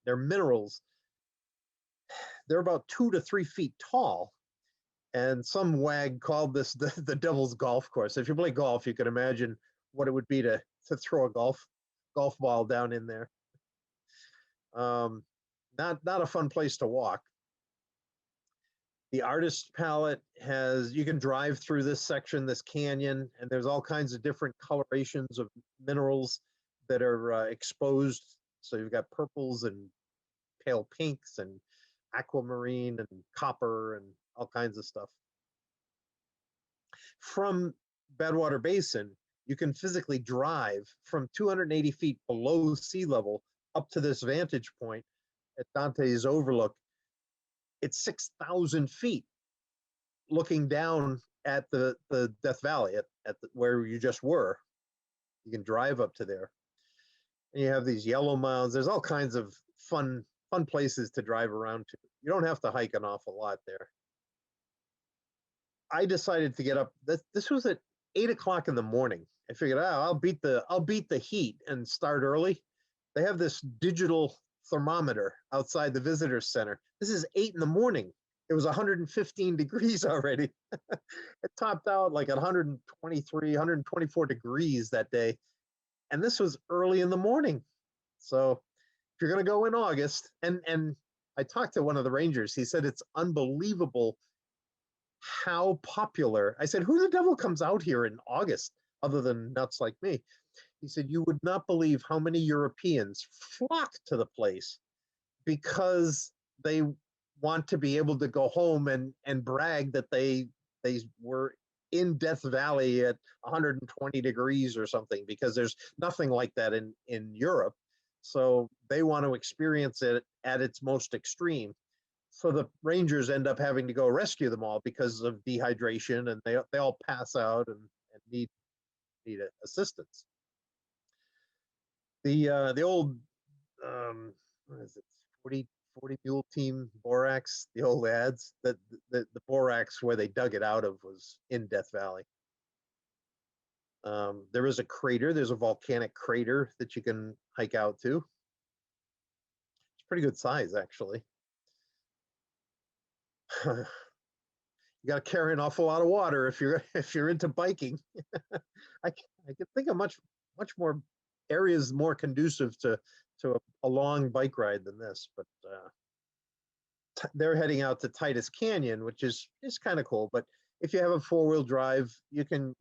they're minerals. They're about 2 to 3 feet tall, and some wag called this the devil's golf course. If you play golf, you can imagine what it would be to throw a golf ball down in there. Not a fun place to walk. The artist palette has, you can drive through this section, this canyon, and there's all kinds of different colorations of minerals that are exposed. So you've got purples and pale pinks and aquamarine and copper and all kinds of stuff. From Badwater Basin, you can physically drive from 280 feet below sea level up to this vantage point at Dante's Overlook. It's 6,000 feet looking down at the Death Valley, at where you just were. You can drive up to there. And you have these yellow mounds. There's all kinds of fun places to drive around to. You don't have to hike an awful lot there. I decided to get up. This was at 8 o'clock in the morning. I figured, I'll beat the heat and start early. They have this digital thermometer outside the visitor center. This is 8 in the morning. It was 115 degrees already. It topped out like at 123, 124 degrees that day. And this was early in the morning. So if you're going to go in August, and I talked to one of the rangers, he said it's unbelievable how popular. I said, who the devil comes out here in August other than nuts like me? He said, you would not believe how many Europeans flock to the place because they want to be able to go home and brag that they were in Death Valley at 120 degrees or something, because there's nothing like that in Europe. So they want to experience it at its most extreme. So the rangers end up having to go rescue them all because of dehydration, and they all pass out and need assistance. The old what is it, 40 mule team borax, the old ads, that the borax where they dug it out of was in Death Valley. There is a crater. There's a volcanic crater that you can hike out to. It's pretty good size, actually. You got to carry an awful lot of water if you're into biking. I can think of much more areas more conducive to a long bike ride than this, but they're heading out to Titus Canyon, which is kind of cool. But if you have a 4-wheel drive, you can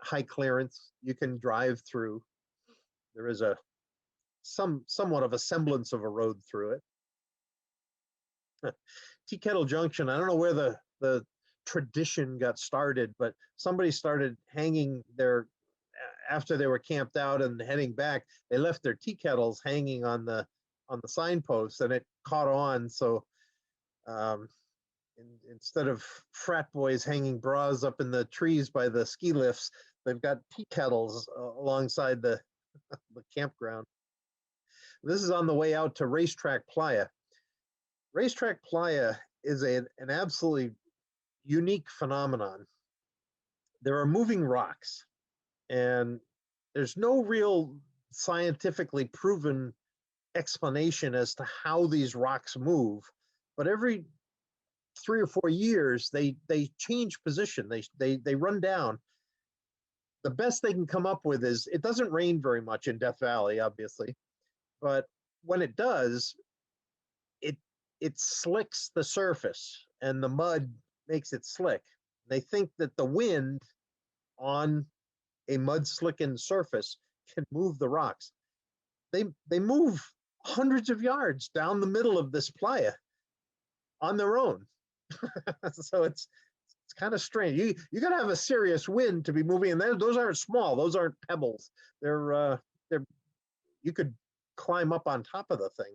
high clearance. You can drive through. There is somewhat of a semblance of a road through it. Tea Kettle Junction, I don't know where the tradition got started, but somebody started hanging their, after they were camped out and heading back, they left their tea kettles hanging on the signpost, and it caught on. So um, instead of frat boys hanging bras up in the trees by the ski lifts, they've got tea kettles alongside the campground. This is on the way out to Racetrack Playa. Racetrack Playa is an absolutely unique phenomenon. There are moving rocks, and there's no real scientifically proven explanation as to how these rocks move. But every 3 or 4 years, they change position. They run down. The best they can come up with is it doesn't rain very much in Death Valley, obviously, but when it does, it slicks the surface, and the mud makes it slick. They think that the wind on a mud slickened surface can move the rocks. They move hundreds of yards down the middle of this playa on their own. So it's kind of strange. You got to have a serious wind to be moving, and those aren't small. Those aren't pebbles. They're you could climb up on top of the thing.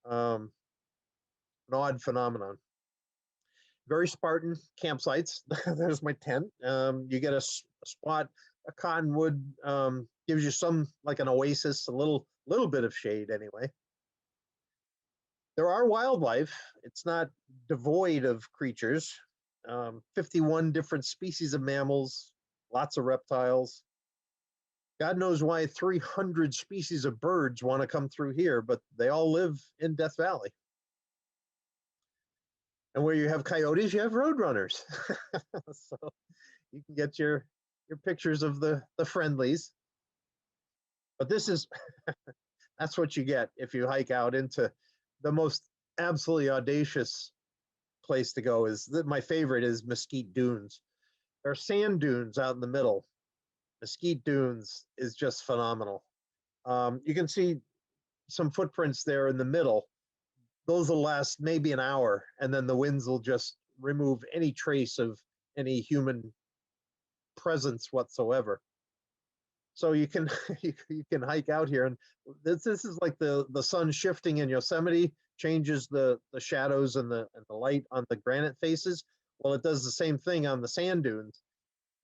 An odd phenomenon. Very Spartan campsites. There's my tent. You get a spot, a cottonwood gives you some, like an oasis, a little bit of shade anyway. There are wildlife. It's not devoid of creatures. 51 different species of mammals, lots of reptiles. God knows why 300 species of birds want to come through here, but they all live in Death Valley. And where you have coyotes, you have roadrunners. So you can get your pictures of the friendlies. But this is, that's what you get if you hike out into the most absolutely audacious place to go. My favorite is Mesquite Dunes. There are sand dunes out in the middle. Mesquite Dunes is just phenomenal. You can see some footprints there in the middle. Those will last maybe an hour, and then the winds will just remove any trace of any human presence whatsoever. So you can you can hike out here, and this is like the sun shifting in Yosemite changes the shadows and the light on the granite faces. Well, it does the same thing on the sand dunes.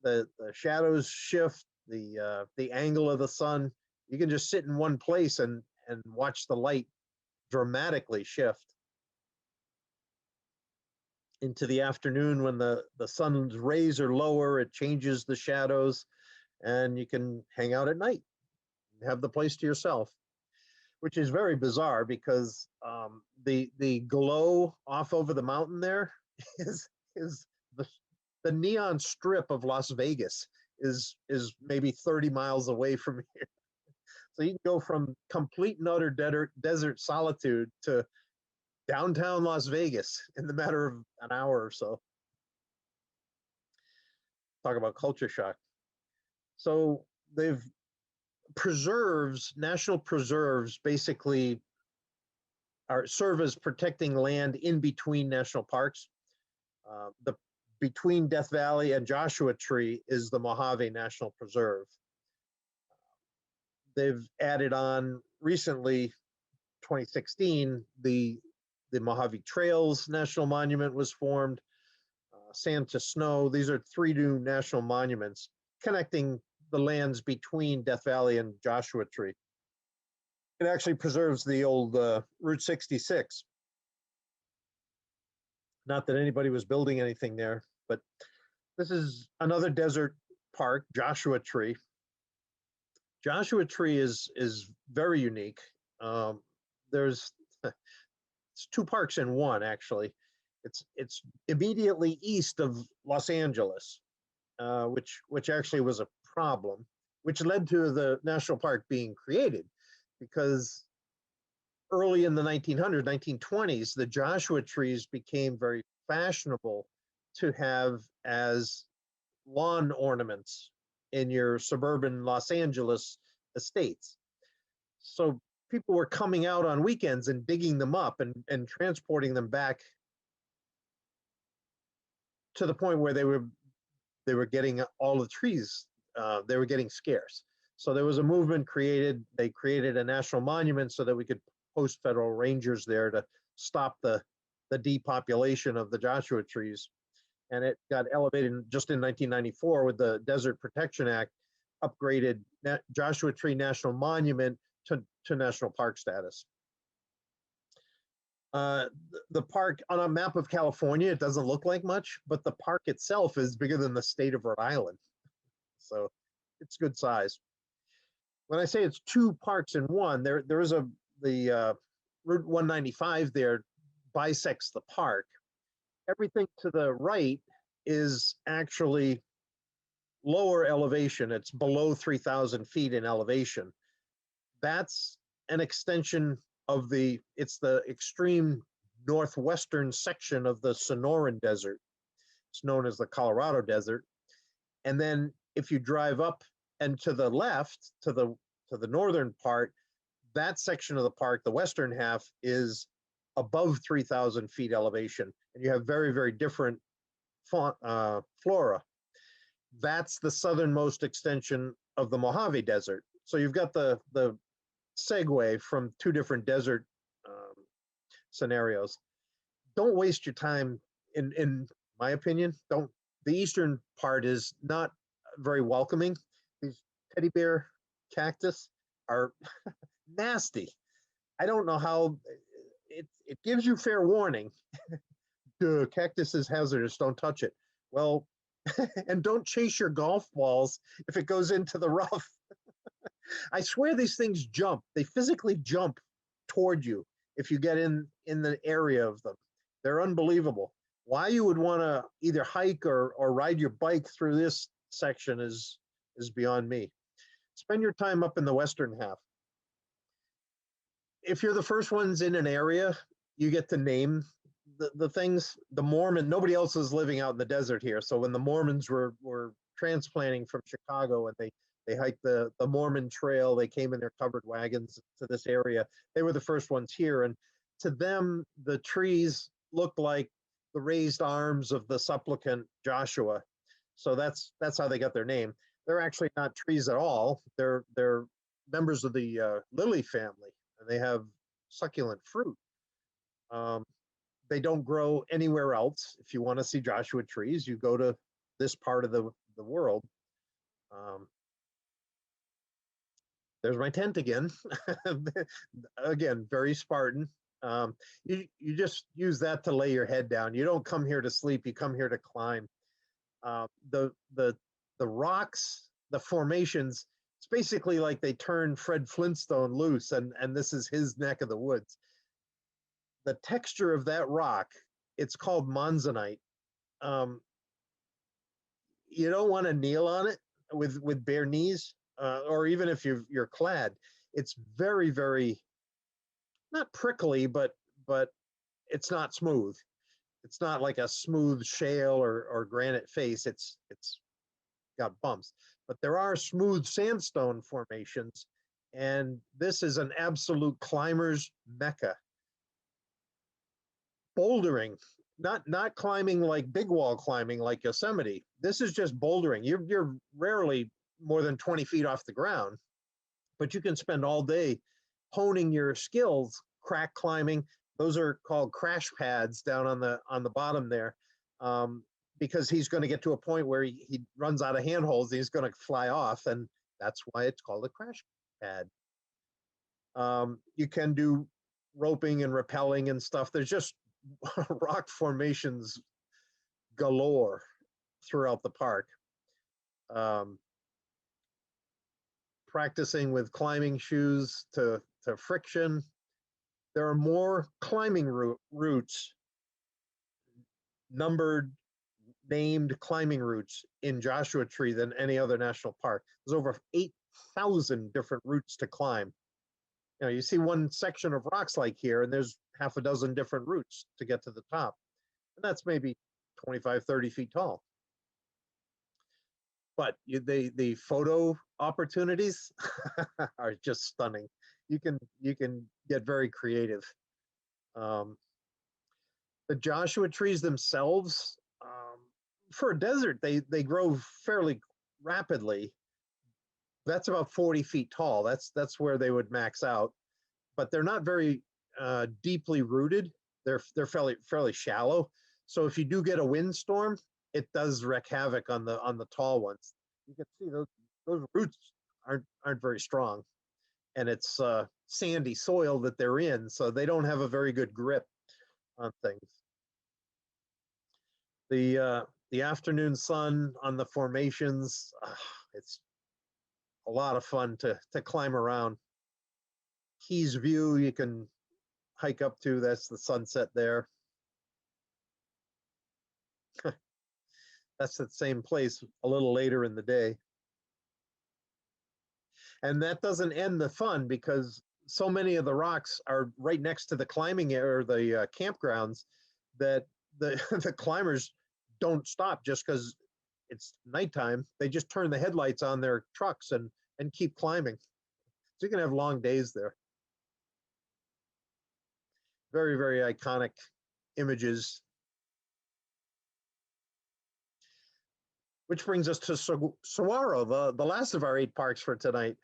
The shadows shift, the angle of the sun. You can just sit in one place and watch the light dramatically shift. Into the afternoon, when the sun's rays are lower, it changes the shadows, and you can hang out at night, have the place to yourself, which is very bizarre because the glow off over the mountain there is the neon strip of Las Vegas is maybe 30 miles away from here. So you can go from complete and utter desert solitude to downtown Las Vegas in the matter of an hour or so. Talk about culture shock. So they've national preserves basically serve as protecting land in between national parks. Between Death Valley and Joshua Tree is the Mojave National Preserve. They've added on recently, 2016, the Mojave Trails National Monument was formed, Sand to Snow. These are 3 new national monuments connecting the lands between Death Valley and Joshua Tree. It actually preserves the old Route 66. Not that anybody was building anything there, but this is another desert park, Joshua Tree. Joshua Tree is very unique. There's it's 2 parks in one, actually. It's immediately east of Los Angeles, which actually was a problem, which led to the national park being created, because early in the 1920s, the Joshua trees became very fashionable to have as lawn ornaments in your suburban Los Angeles estates. So people were coming out on weekends and digging them up and transporting them back to the point where they were getting all the trees, they were getting scarce. So there was a movement created. They created a national monument so that we could post federal rangers there to stop the depopulation of the Joshua trees. And it got elevated just in 1994 with the Desert Protection Act, upgraded Joshua Tree National Monument to national park status. The park on a map of California, it doesn't look like much, but the park itself is bigger than the state of Rhode Island. So it's good size. When I say it's two parks in one, there is the Route 195 there bisects the park. Everything to the right is actually lower elevation. It's below 3,000 feet in elevation. That's an extension of it's the extreme northwestern section of the Sonoran Desert. It's known as the Colorado Desert. And then if you drive up and to the left, to the northern part, that section of the park, the western half, is above 3,000 feet elevation. And you have very, very different flora. That's the southernmost extension of the Mojave Desert. So you've got the segue from two different desert scenarios. Don't waste your time, in my opinion. The eastern part is not very welcoming. These teddy bear cactus are nasty. I don't know how, it gives you fair warning. Cactus is hazardous, don't touch it. Well, and don't chase your golf balls if it goes into the rough. I swear these things jump. They physically jump toward you if you get in the area of them. They're unbelievable. Why you would want to either hike or ride your bike through this section is beyond me. Spend your time up in the western half. If you're the first ones in an area, you get to name the things. The Mormon, nobody else is living out in the desert here. So when the Mormons were transplanting from Chicago and they hiked the Mormon Trail, they came in their covered wagons to this area. They were the first ones here. And to them, the trees looked like the raised arms of the supplicant Joshua. So that's how they got their name. They're actually not trees at all. They're members of the lily family, and they have succulent fruit. They don't grow anywhere else. If you want to see Joshua trees, you go to this part of the world. There's my tent again. Again, very Spartan. You just use that to lay your head down. You don't come here to sleep. You come here to climb. The rocks, the formations. It's basically like they turned Fred Flintstone loose, and this is his neck of the woods. The texture of that rock, it's called monzonite. You don't want to kneel on it with bare knees, or even if you're clad. It's very, very, not prickly, but it's not smooth. It's not like a smooth shale or granite face. It's got bumps. But there are smooth sandstone formations, and this is an absolute climber's mecca. Bouldering, not climbing like big wall climbing like Yosemite. This is just bouldering. You're rarely more than 20 feet off the ground, but you can spend all day honing your skills, crack climbing. Those are called crash pads down on the bottom there, because he's going to get to a point where he runs out of handholds. He's going to fly off, and that's why it's called a crash pad. You can do roping and rappelling and stuff. There's just rock formations galore throughout the park. Practicing with climbing shoes to friction. There are more climbing routes, numbered, named climbing routes in Joshua Tree than any other national park. There's over 8,000 different routes to climb. You see one section of rocks like here, and there's half a dozen different routes to get to the top. And that's maybe 25, 30 feet tall. But the photo opportunities are just stunning. you can get very creative. Um, the Joshua trees themselves, for a desert, they grow fairly rapidly. That's about 40 feet tall. That's where they would max out, but they're not very deeply rooted. They're fairly shallow. So if you do get a windstorm, it does wreak havoc on the tall ones. You can see those roots aren't very strong, and it's sandy soil that they're in, so they don't have a very good grip on things. The afternoon sun on the formations, it's a lot of fun to climb around. Keys View, you can hike up to. That's the sunset there. That's the same place a little later in the day. And that doesn't end the fun, because so many of the rocks are right next to the climbing area, or the campgrounds, that the the climbers don't stop just because it's nighttime. They just turn the headlights on their trucks and keep climbing. So you can have long days there. Very, very iconic images. Which brings us to Saguaro, the last of our 8 parks for tonight.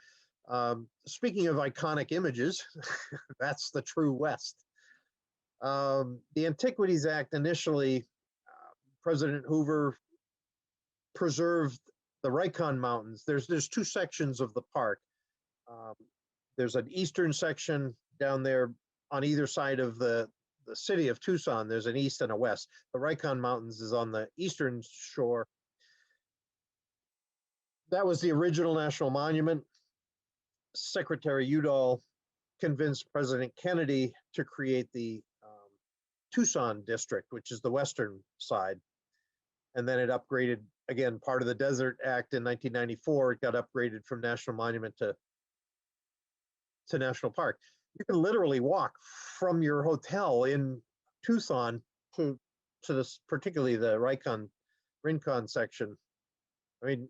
Speaking of iconic images, that's the true West. The Antiquities Act initially, President Hoover preserved the Rikon Mountains. There's 2 sections of the park. There's an eastern section down there on either side of the city of Tucson. There's an east and a west. The Rikon Mountains is on the eastern shore. That was the original national monument. Secretary Udall convinced President Kennedy to create the Tucson district, which is the western side. And then it upgraded, again, part of the Desert Act in 1994. It got upgraded from national monument to national park. You can literally walk from your hotel in Tucson to this, particularly the Rincon section. I mean,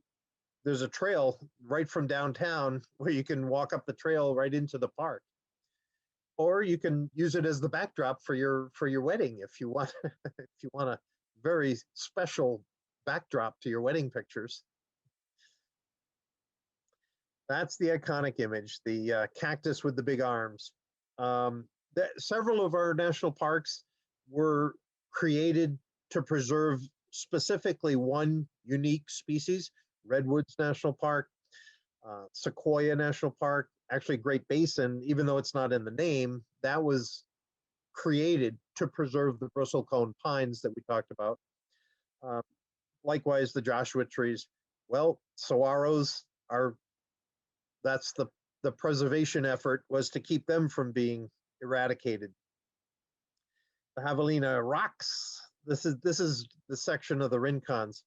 there's a trail right from downtown where you can walk up the trail right into the park. Or you can use it as the backdrop for your wedding if you want if you want a very special backdrop to your wedding pictures. That's the iconic image, the cactus with the big arms. Several of our national parks were created to preserve specifically one unique species. Redwoods National Park, Sequoia National Park, actually Great Basin, even though it's not in the name, that was created to preserve the bristlecone pines that we talked about. Likewise, the Joshua trees. Well, saguaros are, that's the preservation effort, was to keep them from being eradicated. The Javelina rocks, this is the section of the Rincons.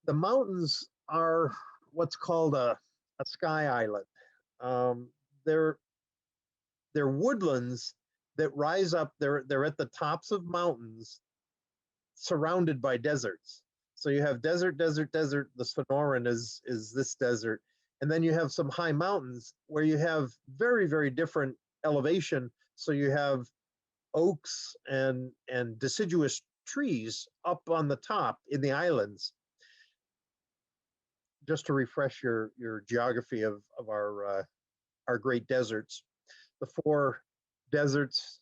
The mountains are what's called a sky island. They're woodlands that rise up. They're at the tops of mountains, surrounded by deserts. So you have desert. The Sonoran is this desert, and then you have some high mountains where you have very, very different elevation. So you have oaks and deciduous trees up on the top in the islands. Just to refresh your geography of our great deserts. The 4 deserts,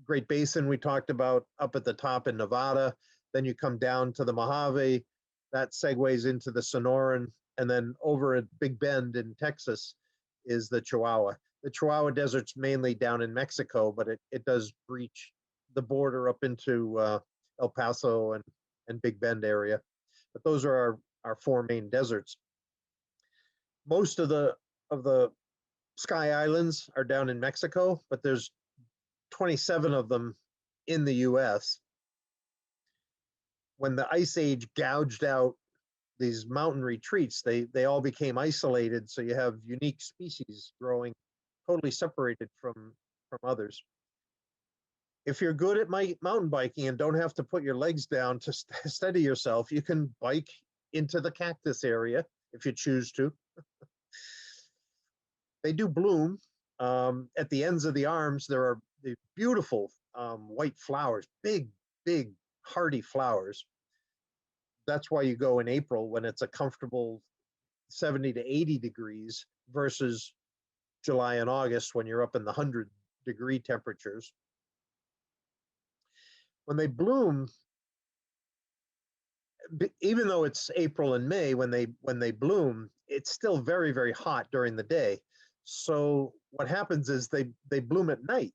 Great Basin we talked about up at the top in Nevada, then you come down to the Mojave, that segues into the Sonoran, and then over at Big Bend in Texas is the Chihuahua. The Chihuahua Desert's mainly down in Mexico, but it does breach the border up into El Paso and Big Bend area. But those are our 4 main deserts. Most of the Sky Islands are down in Mexico, but there's 27 of them in the US. When the Ice Age gouged out these mountain retreats, they all became isolated, so you have unique species growing totally separated from others. If you're good at mountain biking and don't have to put your legs down to steady yourself, you can bike into the cactus area if you choose to. they do bloom. At the ends of the arms, there are the beautiful white flowers, big, big, hardy flowers. That's why you go in April when it's a comfortable 70 to 80 degrees versus July and August when you're up in the 100-degree temperatures. When they bloom, even though it's April and May when they bloom, it's still very, very hot during the day. So what happens is they bloom at night,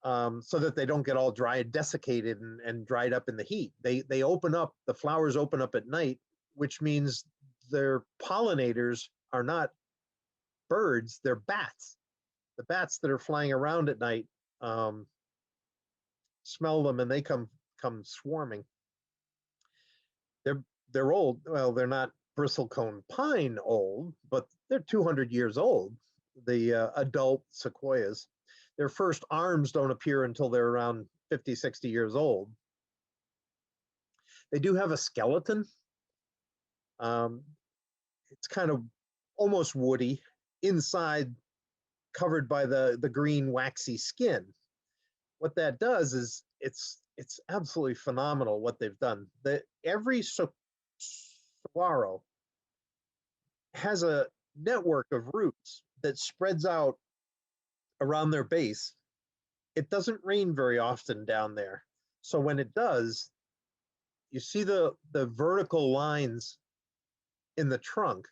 so that they don't get all dry and desiccated and dried up in the heat. They open up, the flowers open up at night, which means their pollinators are not birds, they're bats. The bats that are flying around at night smell them and they come swarming. They're old. Well, they're not bristlecone pine old, but they're 200 years old, the adult sequoias. Their first arms don't appear until they're around 50, 60 years old. They do have a skeleton. It's kind of almost woody, inside covered by the green waxy skin. What that does is it's absolutely phenomenal what they've done. Every saguaro has a network of roots that spreads out around their base. It doesn't rain very often down there. So when it does, you see the vertical lines in the trunk.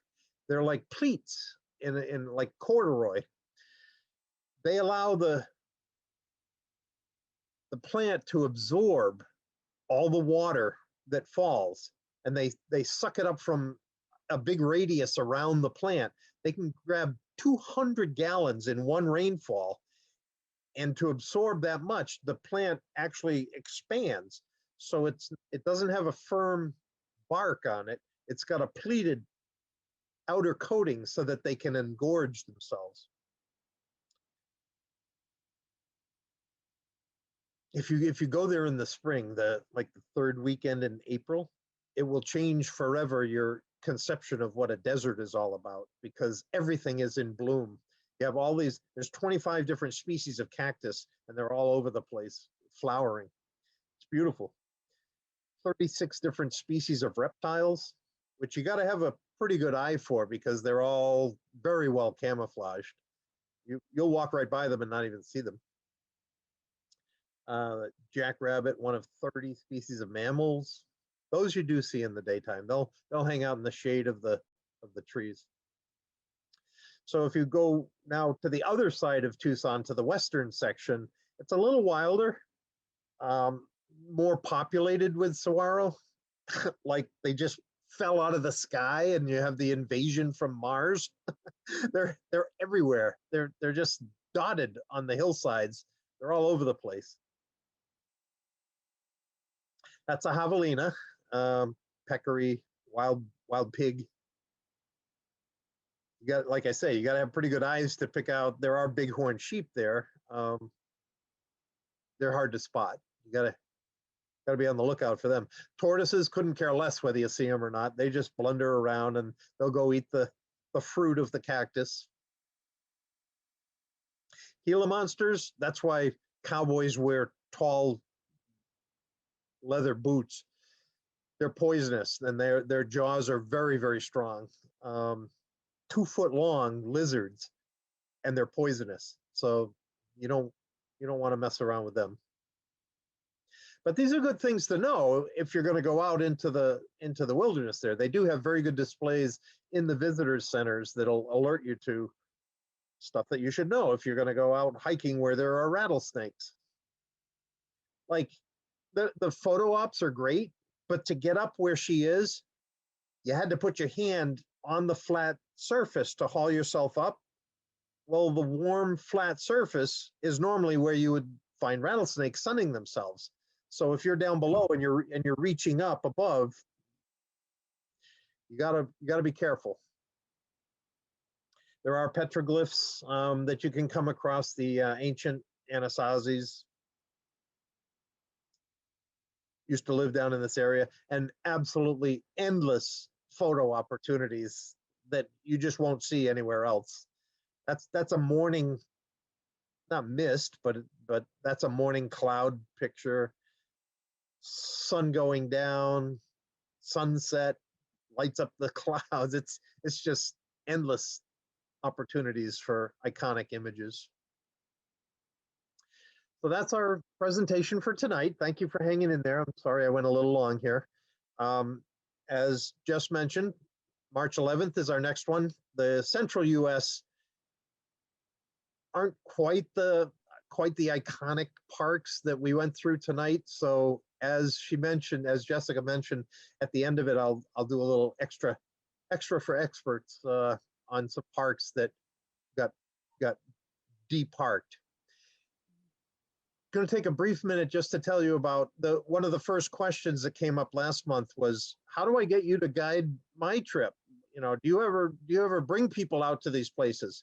They're like pleats in like corduroy. They allow the plant to absorb all the water that falls, and they suck it up from a big radius around the plant. They can grab 200 gallons in one rainfall, and to absorb that much, the plant actually expands. So it doesn't have a firm bark on it. It's got a pleated outer coating so that they can engorge themselves. If you go there in the spring, like the third weekend in April, it will change forever your conception of what a desert is all about, because everything is in bloom. You have all these, there's 25 different species of cactus, and they're all over the place flowering. It's beautiful. 36 different species of reptiles, which you got to have a pretty good eye for because they're all very well camouflaged. You'll walk right by them and not even see them. Jackrabbit, one of 30 species of mammals. Those you do see in the daytime. They'll hang out in the shade of the trees. So if you go now to the other side of Tucson, to the western section, it's a little wilder, more populated with saguaro. Like they just fell out of the sky and you have the invasion from Mars. They're everywhere. They're just dotted on the hillsides. They're all over the place. That's a javelina, peccary, wild pig. You got, like I say, you got to have pretty good eyes to pick out. There are bighorn sheep there. They're hard to spot. You got to be on the lookout for them. Tortoises couldn't care less whether you see them or not. They just blunder around and they'll go eat the fruit of the cactus. Gila monsters, that's why cowboys wear tall leather boots. They're poisonous, and their jaws are very, very strong. 2-foot long lizards, and they're poisonous. So you don't want to mess around with them. But these are good things to know if you're going to go out into the wilderness there. They do have very good displays in the visitors centers that'll alert you to stuff that you should know if you're going to go out hiking where there are rattlesnakes. Like the photo ops are great, but to get up where she is, you had to put your hand on the flat surface to haul yourself up. Well, the warm flat surface is normally where you would find rattlesnakes sunning themselves. So if you're down below and you're reaching up above, you gotta be careful. There are petroglyphs that you can come across, the ancient Anasazis used to live down in this area, and absolutely endless photo opportunities that you just won't see anywhere else. that's a morning, not mist, but that's a morning cloud picture. Sun going down, sunset, lights up the clouds. It's just endless opportunities for iconic images. So that's our presentation for tonight. Thank you for hanging in there. I'm sorry I went a little long here. As just mentioned, March 11th is our next one. The central US aren't quite the iconic parks that we went through tonight. So as she mentioned, as Jessica mentioned, at the end of it, I'll do a little extra for experts on some parks that got deparked. Going to take a brief minute just to tell you about one of the first questions that came up last month was, how do I get you to guide my trip? You know, do you ever bring people out to these places?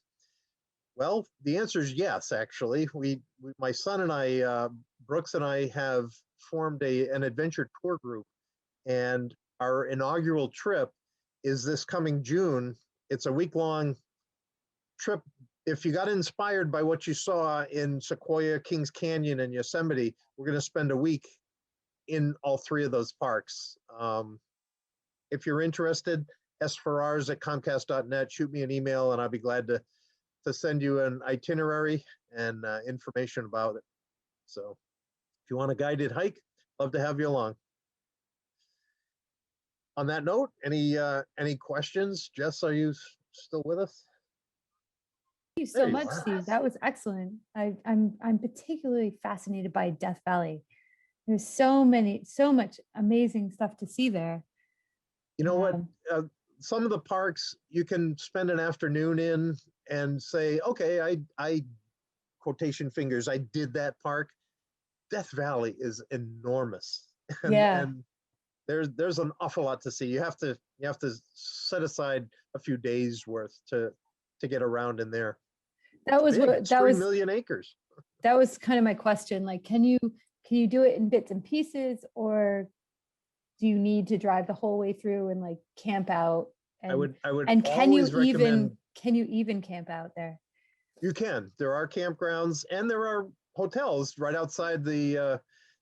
Well, the answer is yes, actually. My son and I, Brooks and I, have formed an adventure tour group, and our inaugural trip is this coming June. It's a week-long trip. If you got inspired by what you saw in Sequoia, Kings Canyon, and Yosemite, we're going to spend a week in all three of those parks. If you're interested, sfarrars@comcast.net, shoot me an email, and I'll be glad to send you an itinerary and information about it. So if you want a guided hike, love to have you along. On that note, any questions? Jess, are you still with us? Thank you so much, Steve. That was excellent. I'm particularly fascinated by Death Valley. There's so much amazing stuff to see there. You know what? Some of the parks you can spend an afternoon in and say, okay, I quotation fingers, I did that park. Death Valley is enormous. And there's an awful lot to see. You have to set aside a few days worth to get around in there. That was big. what It's that 3 was million acres. That was kind of my question. Like, can you do it in bits and pieces, or do you need to drive the whole way through and like camp out? And, I would and can you always recommend. even camp out there? You can. There are campgrounds and there are hotels right outside the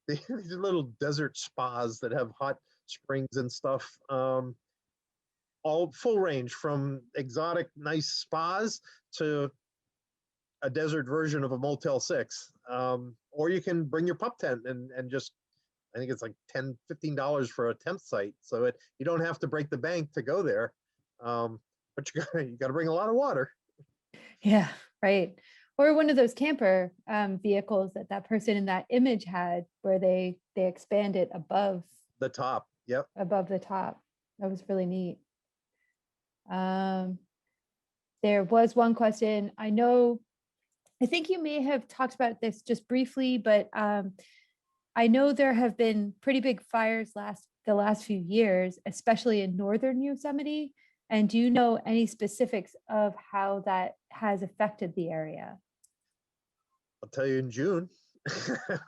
little desert spas that have hot springs and stuff. All full range, from exotic, nice spas to a desert version of a Motel 6. Or you can bring your pup tent and just, I think it's like $10, $15 for a tent site. So you don't have to break the bank to go there. But you got to bring a lot of water. Yeah, right. Or one of those camper vehicles that person in that image had, where they expand it above the top. Yep. Above the top. That was really neat. There was one question. I think you may have talked about this just briefly, but I know there have been pretty big fires the last few years, especially in northern Yosemite. And do you know any specifics of how that has affected the area? I'll tell you in June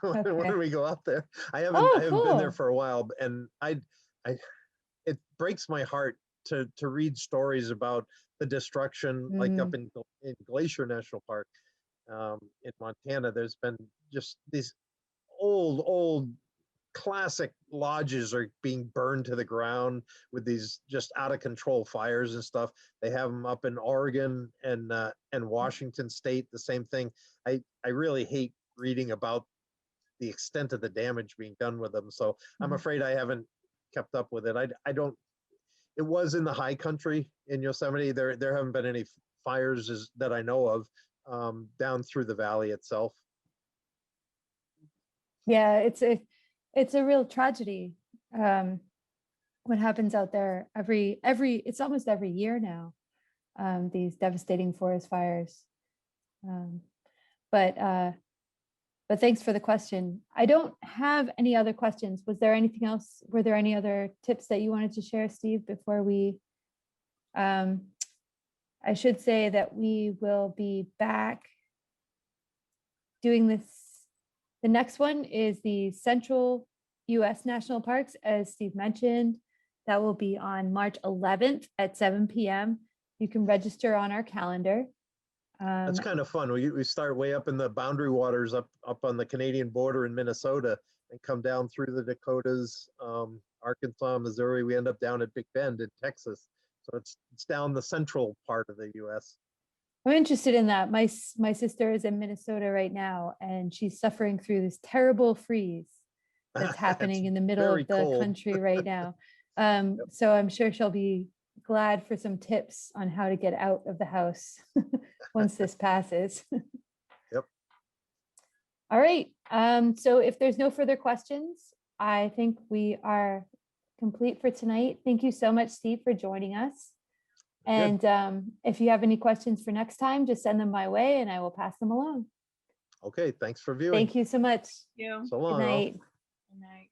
when we go out there. I haven't cool. been there for a while, and it breaks my heart to read stories about the destruction, like up in Glacier National Park in Montana. There's been just these old classic lodges are being burned to the ground with these just out of control fires and stuff. They have them up in Oregon and Washington State, the same thing. I really hate reading about the extent of the damage being done with them. So I'm afraid I haven't kept up with it. I don't. It was in the high country in Yosemite. There haven't been any fires that I know of down through the valley itself. Yeah, it's a real tragedy. What happens out there it's almost every year now, these devastating forest fires. But thanks for the question. I don't have any other questions. Was there anything else? Were there any other tips that you wanted to share, Steve, before we, I should say that we will be back doing this. The next one is the Central US National Parks, as Steve mentioned. That will be on March 11th at 7 p.m. You can register on our calendar. That's kind of fun. We start way up in the boundary waters up on the Canadian border in Minnesota and come down through the Dakotas, Arkansas, Missouri. We end up down at Big Bend in Texas. So it's down the central part of the US. I'm interested in that. My sister is in Minnesota right now, and she's suffering through this terrible freeze that's happening in the middle very of the cold. country right now. Yep. So I'm sure she'll be glad for some tips on how to get out of the house once this passes. Yep. All right. So if there's no further questions, I think we are complete for tonight. Thank you so much, Steve, for joining us. And if you have any questions for next time, just send them my way and I will pass them along. Okay, thanks for viewing. Thank you so much. You. So Good long. all. night. Good night.